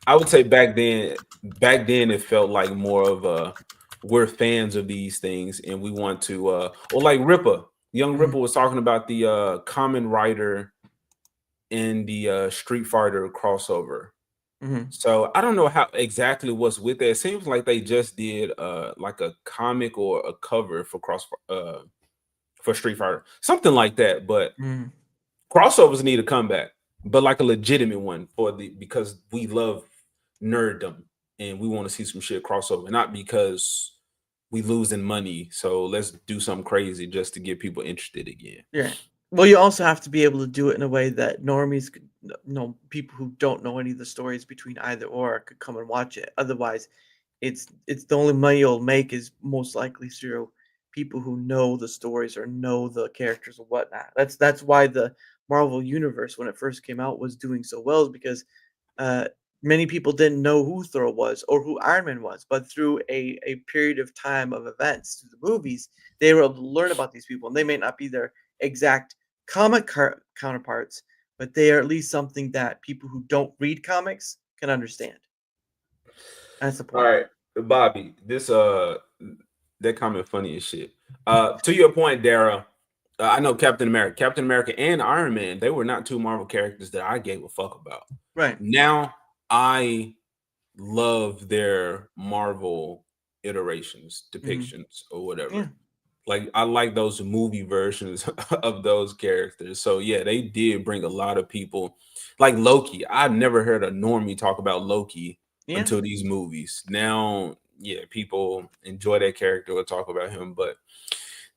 I would say back then it felt like more of a we're fans of these things and we want to or like Ripper. Young Ripper was talking about the Common Rider in the Street Fighter crossover. So I don't know how exactly what's with that. It seems like they just did like a comic or a cover for for Street Fighter, something like that. But crossovers need a comeback, but like a legitimate one because we love nerddom and we want to see some shit crossover, not because we losing money. So let's do something crazy just to get people interested again. Yeah. Well, you also have to be able to do it in a way that normies could, people who don't know any of the stories between either or could come and watch it. Otherwise, it's the only money you'll make is most likely through people who know the stories or know the characters or whatnot. That's why the Marvel universe, when it first came out, was doing so well, is because many people didn't know who Thor was or who Iron Man was, but through a period of time of events through the movies, they were able to learn about these people, and they may not be their exact comic counterparts, but they are at least something that people who don't read comics can understand. That's the point. All right, Bobby, this that comment funny as shit. To your point, Dara, I know Captain America and Iron Man, they were not two Marvel characters that I gave a fuck about. Right. Now I love their Marvel iterations, depictions, or whatever. Yeah. Like I like those movie versions of those characters. So yeah, they did bring a lot of people. Like Loki, I've never heard a normie talk about Loki until these movies. Now, yeah, people enjoy that character or talk about him. But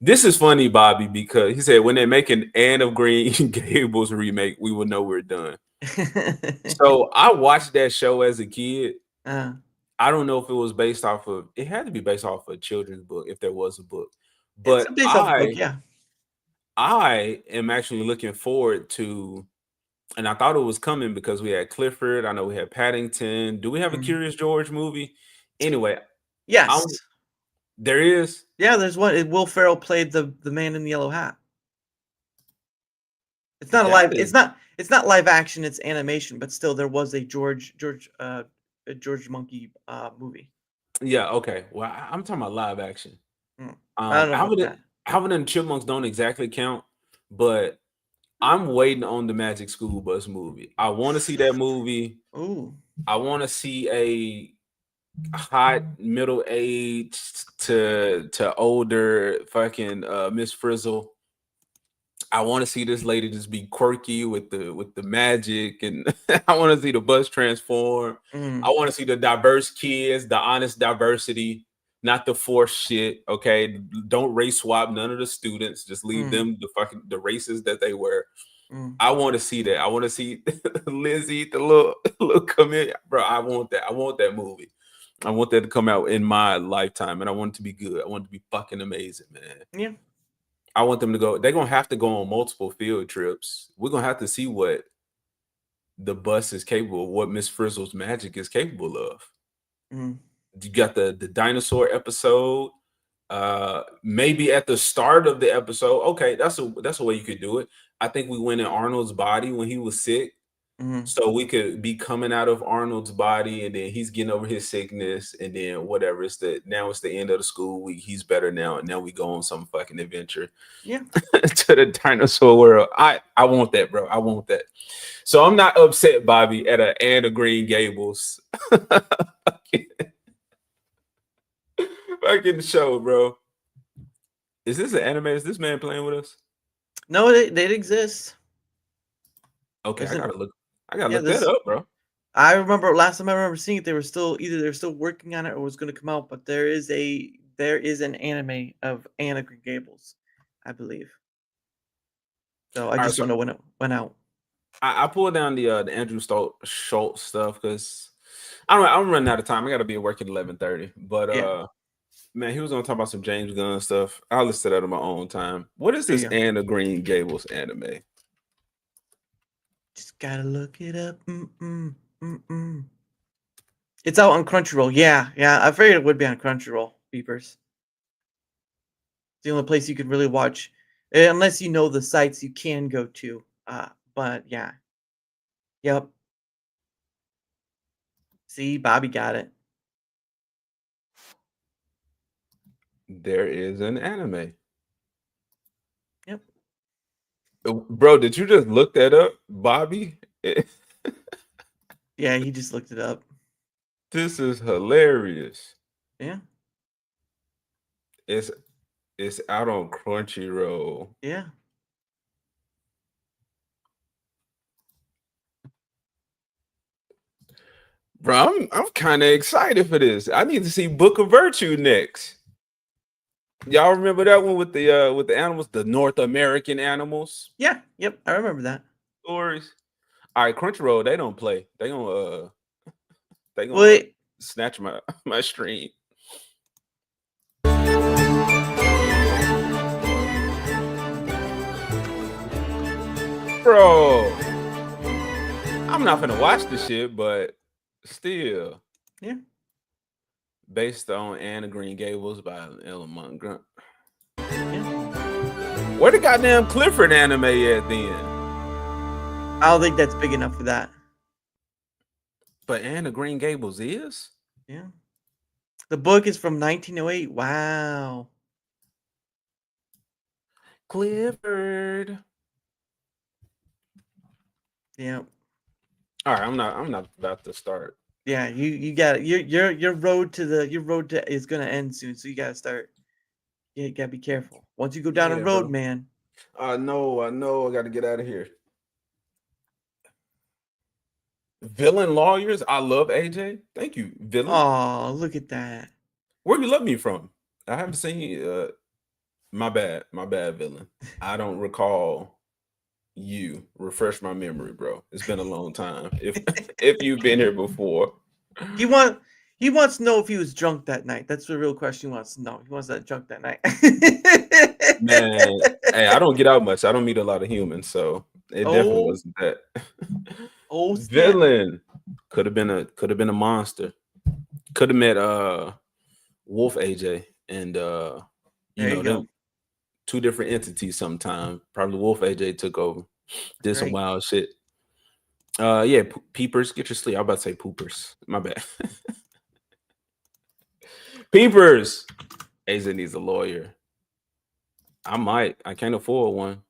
this is funny, Bobby, because he said when they make an Anne of Green Gables remake, we will know we're done. So I watched that show as a kid. I don't know if it was based off of. It had to be based off of a children's book, if there was a book. But it's based off a book, yeah. I am actually looking forward to, and I thought it was coming because we had Clifford. I know we had Paddington. Do we have a Curious George movie? Anyway, yes, there is. Yeah, there's one. Will Ferrell played the man in the yellow hat. It's not a live. It's not live action. It's animation, but still, there was a George Monkey movie. Yeah. Okay. Well, I'm talking about live action. I don't know about that. Alvin and the Chipmunks don't exactly count, but I'm waiting on the Magic School Bus movie. I want to see that movie. Ooh. I want to see a hot middle-aged to older fucking Miss Frizzle. I want to see this lady just be quirky with the magic, and I want to see the bus transform. I want to see the diverse kids, the honest diversity, not the forced shit. Okay, don't race swap none of the students. Just leave them the races that they were. I want to see that. I want to see Lizzie, the little comedian, bro. I want that. I want that movie. I want that to come out in my lifetime, and I want it to be good. I want it to be fucking amazing, man. Yeah. I want them to go. They're gonna have to go on multiple field trips. We're gonna have to see what the bus is capable of, what Miss Frizzle's magic is capable of. You got the dinosaur episode. Maybe at the start of the episode. Okay, that's a way you could do it. I think we went in Arnold's body when he was sick. So we could be coming out of Arnold's body, and then he's getting over his sickness, and then whatever. Now it's the end of the school week. He's better now, and now we go on some fucking adventure. Yeah. To the dinosaur world. I want that, bro. I want that. So I'm not upset, Bobby, at an Anne of Green Gables. Fucking show, bro. Is this an anime? Is this man playing with us? No, they exist. Okay, I gotta look that up, bro. I remember last time I remember seeing it, they were still working on it or was going to come out. But there is an anime of Anna Green Gables, I believe. So I just don't know when it went out. I pulled down the Andrew Schultz stuff because I'm running out of time. I got to be at work at 11:30. But man, he was gonna talk about some James Gunn stuff. I'll listen to that on my own time. What is this Anna Green Gables anime? Just gotta look it up. It's out on Crunchyroll. Yeah. I figured it would be on Crunchyroll. Beepers. The only place you could really watch, unless you know the sites you can go to. But yeah. Yep. See, Bobby got it. There is an anime. Yep. Bro, did you just look that up, Bobby? Yeah, he just looked it up. This is hilarious. Yeah. It's out on Crunchyroll. Yeah. Bro, I'm kind of excited for this. I need to see Book of Virtue next. Y'all remember that one with the animals, the North American animals? Yeah. Yep. I remember that. Stories. All right, Crunchyroll, they don't play. They gonna snatch my stream. Bro, I'm not gonna watch this shit, but still. Yeah. Based on Anna Green Gables by Ellen Montgomery. Where the goddamn Clifford anime at then? I don't think that's big enough for that. But Anna Green Gables is? Yeah. The book is from 1908. Wow. Clifford. Yeah. All right, I'm not about to start. Yeah, you got it. Your road to is gonna end soon, so you gotta start. You gotta be careful. Once you go down a road, bro. man. I know. I gotta get out of here. Villain lawyers. I love AJ. Thank you, villain. Oh, look at that. Where you love me from? I haven't seen you. My bad, villain. I don't recall you. Refresh my memory, bro. It's been a long time. If you've been here before. He wants to know if he was drunk that night. That's the real question he wants to know. He wants that drunk that night. Man, hey, I don't get out much. I don't meet a lot of humans, so it definitely wasn't that. Villain could have been a monster. Could have met Wolf AJ and you know them two different entities sometime. Probably Wolf AJ took over. Did some wild shit. Yeah, peepers, get your sleep. I was about to say poopers. My bad. Peepers. AJ needs a lawyer. I can't afford one.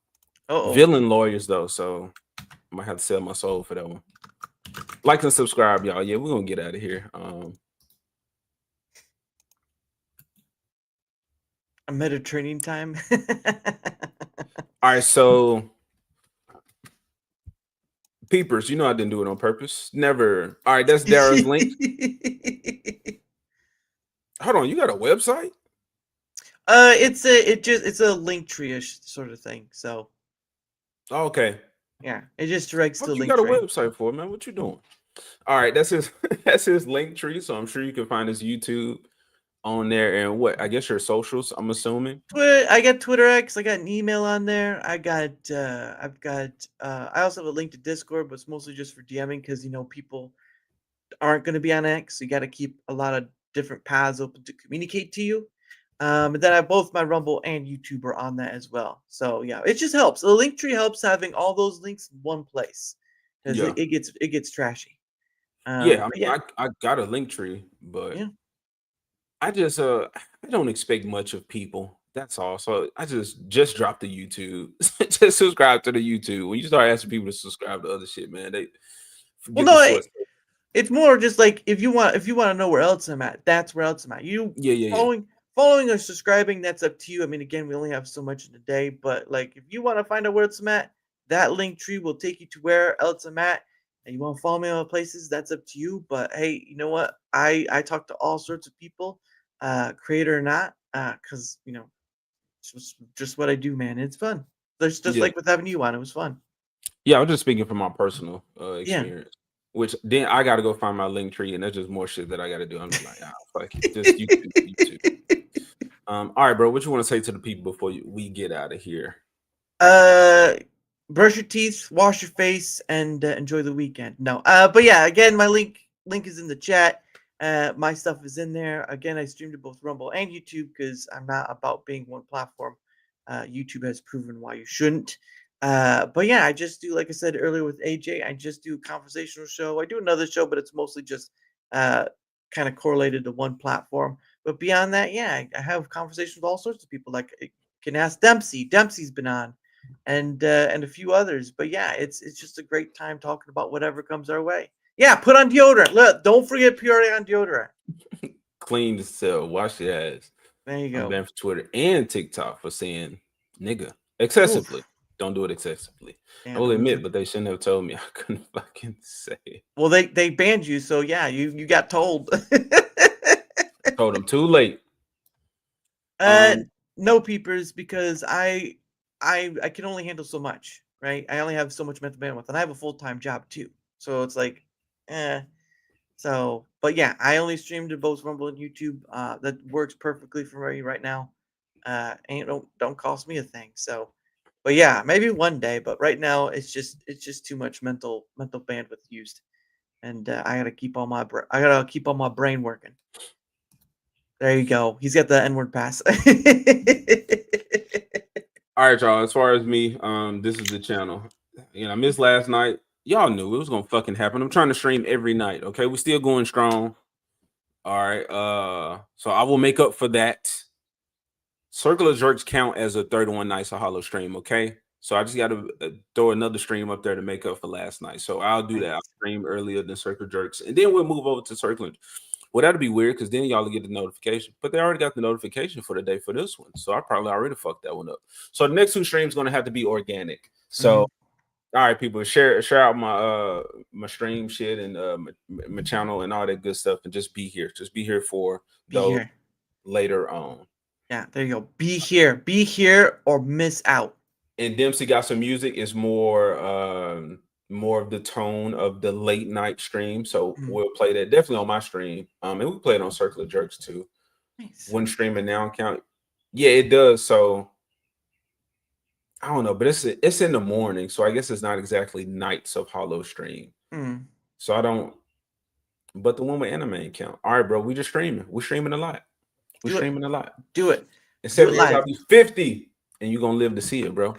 Villain lawyers though, so I might have to sell my soul for that one. Like and subscribe, y'all. Yeah, we're gonna get out of here. A Mediterranean time. All right, so peepers, you know I didn't do it on purpose. Never. All right, that's Dara's link. Hold on, you got a website? It's a link tree-ish sort of thing. So okay. Yeah, it just directs to what the link you got tree. A website for, man? What you doing? All right, that's his link tree. So I'm sure you can find his YouTube on there, and what I guess your socials. I'm assuming. I got Twitter X. I got an email on there. I also have a link to Discord, but it's mostly just for DMing because people aren't going to be on X. So you got to keep a lot of different paths open to communicate to you. And then I have both my Rumble and YouTube are on that as well. So yeah, it just helps. The link tree helps having all those links in one place because it gets trashy. I got a link tree, but I just I don't expect much of people. That's all. So I just dropped the YouTube. Just subscribe to the YouTube. When you start asking people to subscribe to other shit, man, they it's more just like if you want to know where else I'm at, that's where else I'm at. Following or subscribing, that's up to you. I mean, again, we only have so much in a day, but like if you want to find out where else I'm at, that link tree will take you to where else I'm at. And you want to follow me on places, that's up to you. But hey, you know what? I talk to all sorts of people, creator or not, because it's just what I do, man. It's fun. There's just Yeah. like with having you on, it was fun. Yeah, I'm just speaking from my personal Yeah. experience. Which then I got to go find my link tree, and there's just more shit that I got to do. I'm just like, fuck it, just YouTube. All right, bro. What you want to say to the people before we get out of here? Brush your teeth, wash your face, and enjoy the weekend. No, but yeah, again, my link is in the chat. My stuff is in there. Again, I stream to both Rumble and YouTube because I'm not about being one platform. YouTube has proven why you shouldn't. But yeah, I just do, like I said earlier with AJ, I just do a conversational show. I do another show, but it's mostly just kind of correlated to one platform. But beyond that, yeah, I have conversations with all sorts of people. Like, you can ask Dempsey. Dempsey's been on, and a few others. But yeah, it's just a great time talking about whatever comes our way. Yeah, put on deodorant. Look, don't forget Purity on deodorant. Clean the cell, wash your ass. There you go. I'm banned for Twitter and TikTok for saying nigga excessively. Oof. Don't do it excessively. I will admit, but they shouldn't have told me. I couldn't fucking say it. Well, they banned you, so yeah, you got told. Told them too late. No peepers, because I can only handle so much, right? I only have so much mental bandwidth, and I have a full-time job too. So it's like, So, but yeah, I only stream to both Rumble and YouTube. That works perfectly for me right now. And don't cost me a thing. So, but yeah, maybe one day. But right now, it's just too much mental bandwidth used, and I gotta keep all my brain working. There you go. He's got the N-word pass. All right, y'all. As far as me, this is the channel. I missed last night. Y'all knew it was gonna fucking happen. I'm trying to stream every night. Okay, we still going strong. All right. So I will make up for that. Circle of Jerks count as a 31 Nights of Hollow stream. Okay. So I just got to throw another stream up there to make up for last night. So I'll do that. I'll stream earlier than Circle Jerks, and then we'll move over to Circling. Well, that'll be weird because then y'all will get the notification. But they already got the notification for the day for this one. So I probably already fucked that one up. So the next two streams going to have to be organic. So, all right, people, share out my stream shit and my channel and all that good stuff, and just be here. Just be here for those later on. Yeah, there you go. Be here or miss out. And Dempsey got some music. It's more of the tone of the late night stream. So we'll play that definitely on my stream. And we play it on Circle of Jerks too. Nice. One stream and now count. Yeah, it does. So I don't know, but it's in the morning. So I guess it's not exactly Nights of Hollow stream. So I don't, but the one with anime count. All right, bro. We just streaming. We're streaming a lot. We're streaming a lot. Do it. In 7 years, I'll be 50, and you're gonna live to see it, bro.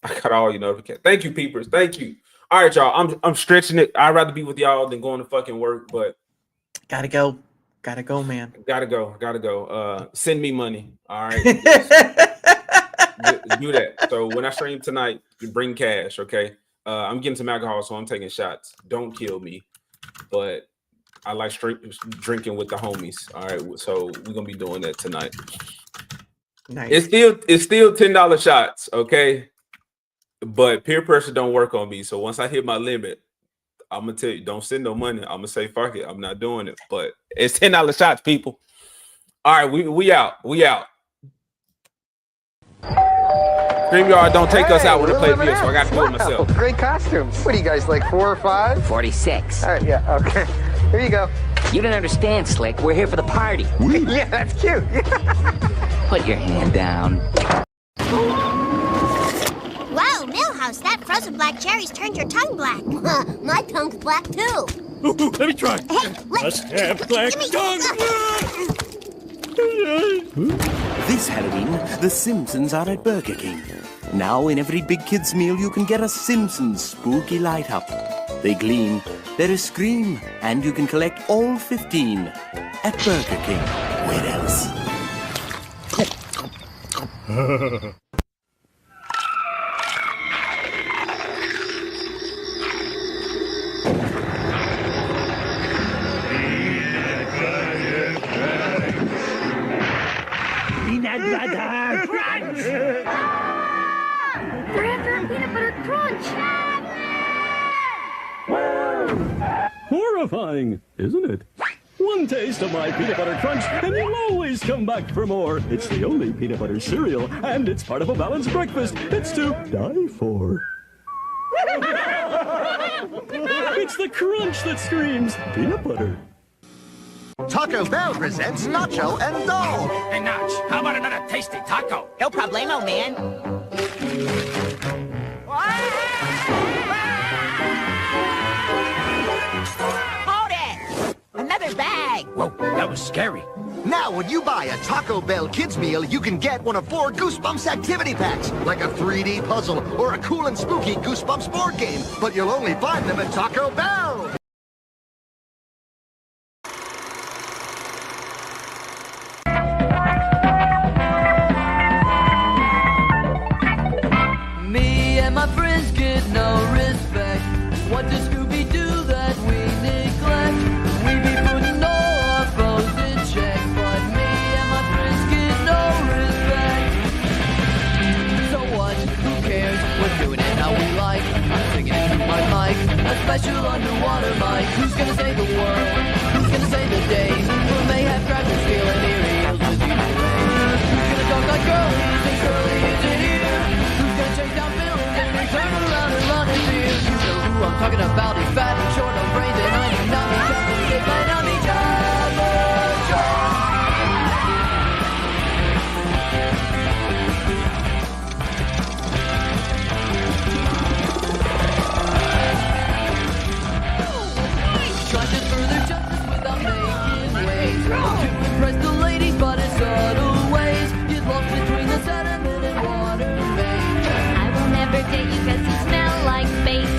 I got all your notifications. Thank you, peepers. Thank you. All right, y'all. I'm stretching it. I'd rather be with y'all than going to fucking work, but gotta go, man. Gotta go. Send me money. All right. Do that. So when I stream tonight, bring cash. Okay. I'm getting some alcohol, so I'm taking shots. Don't kill me, but I like drinking with the homies. All right, so we're gonna be doing that tonight. Nice. It's still $10 shots, okay? But peer pressure don't work on me. So once I hit my limit, I'm gonna tell you, don't send no money. I'm gonna say fuck it. I'm not doing it. But it's $10 shots, people. All right, we out. StreamYard don't take us out when I play the video, so I got to do it myself. Great costumes. What are you guys, like 4 or 5? 46. All right, yeah, okay. Here you go. You don't understand, Slick. We're here for the party. Yeah, that's cute. Put your hand down. Wow, Millhouse, that frozen black cherries turned your tongue black. My tongue's black too. Ooh, let me try. Hey, let's have black tongue. This Halloween, the Simpsons are at Burger King. Now in every big kid's meal, you can get a Simpsons spooky light up. They gleam, there is Scream, and you can collect all 15 at Burger King. Where else? Peanut butter crunch! They're after a peanut butter crunch! gratifying, isn't it? One taste of my peanut butter crunch, and you'll always come back for more. It's the only peanut butter cereal, and it's part of a balanced breakfast. It's to die for. It's the crunch that screams peanut butter. Taco Bell presents Nacho and Dog. Hey, Nach, how about another tasty taco? No problemo, man. Hold it! Another bag! Whoa, that was scary. Now, when you buy a Taco Bell kids meal, you can get one of 4 Goosebumps activity packs, like a 3D puzzle or a cool and spooky Goosebumps board game. But you'll only find them at Taco Bell. Me and my friends get no respect. What does Scooby do that we neglect? We be putting all our foes in check, but me and my friends get no respect. So what? Who cares? We're doing it how we like. I'm singing into my mic, a special underwater mic. Who's gonna save the world? Who's gonna save the day? For mayhap crackers feeling eerie. Who's gonna talk like girlies and curly is in here? Chase down villains and they turn around and run in fear. You know who I'm talking about. He's fat and short on brains and I do not need trouble. They might not need Trying to further justice without making waves to impress the ladies, but in subtle ways. Get lost between the sediment and water maze. Never date you cause you smell like bait.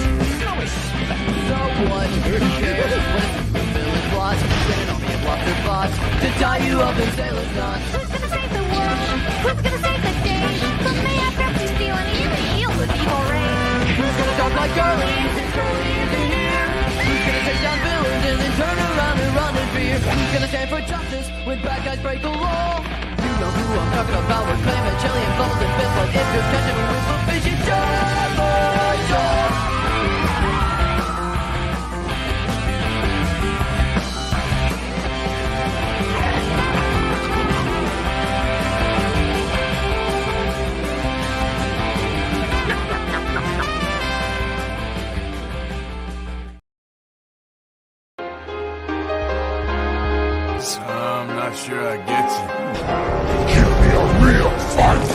So what? Who cares? What if the villain plots? Spinning on me and block their plots to tie you up in sailor knots. Who's gonna save the world? Who's gonna save the day? But may I perhaps you steal an eel with evil rain? Who's gonna talk like girlies and curlies in here? Who's gonna take down villains and then turn around and run in fear? Who's gonna stand for justice when bad guys break the law? You know who I'm talking about. We're claiming chili and bubbles and bits, but if you're catching a whiff of fish, you jump or jump. I'm not sure I get you. Give me a real fight!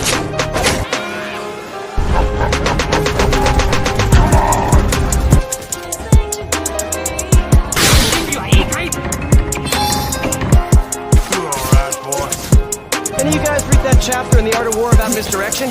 Any of you guys read that chapter in The Art of War about misdirection?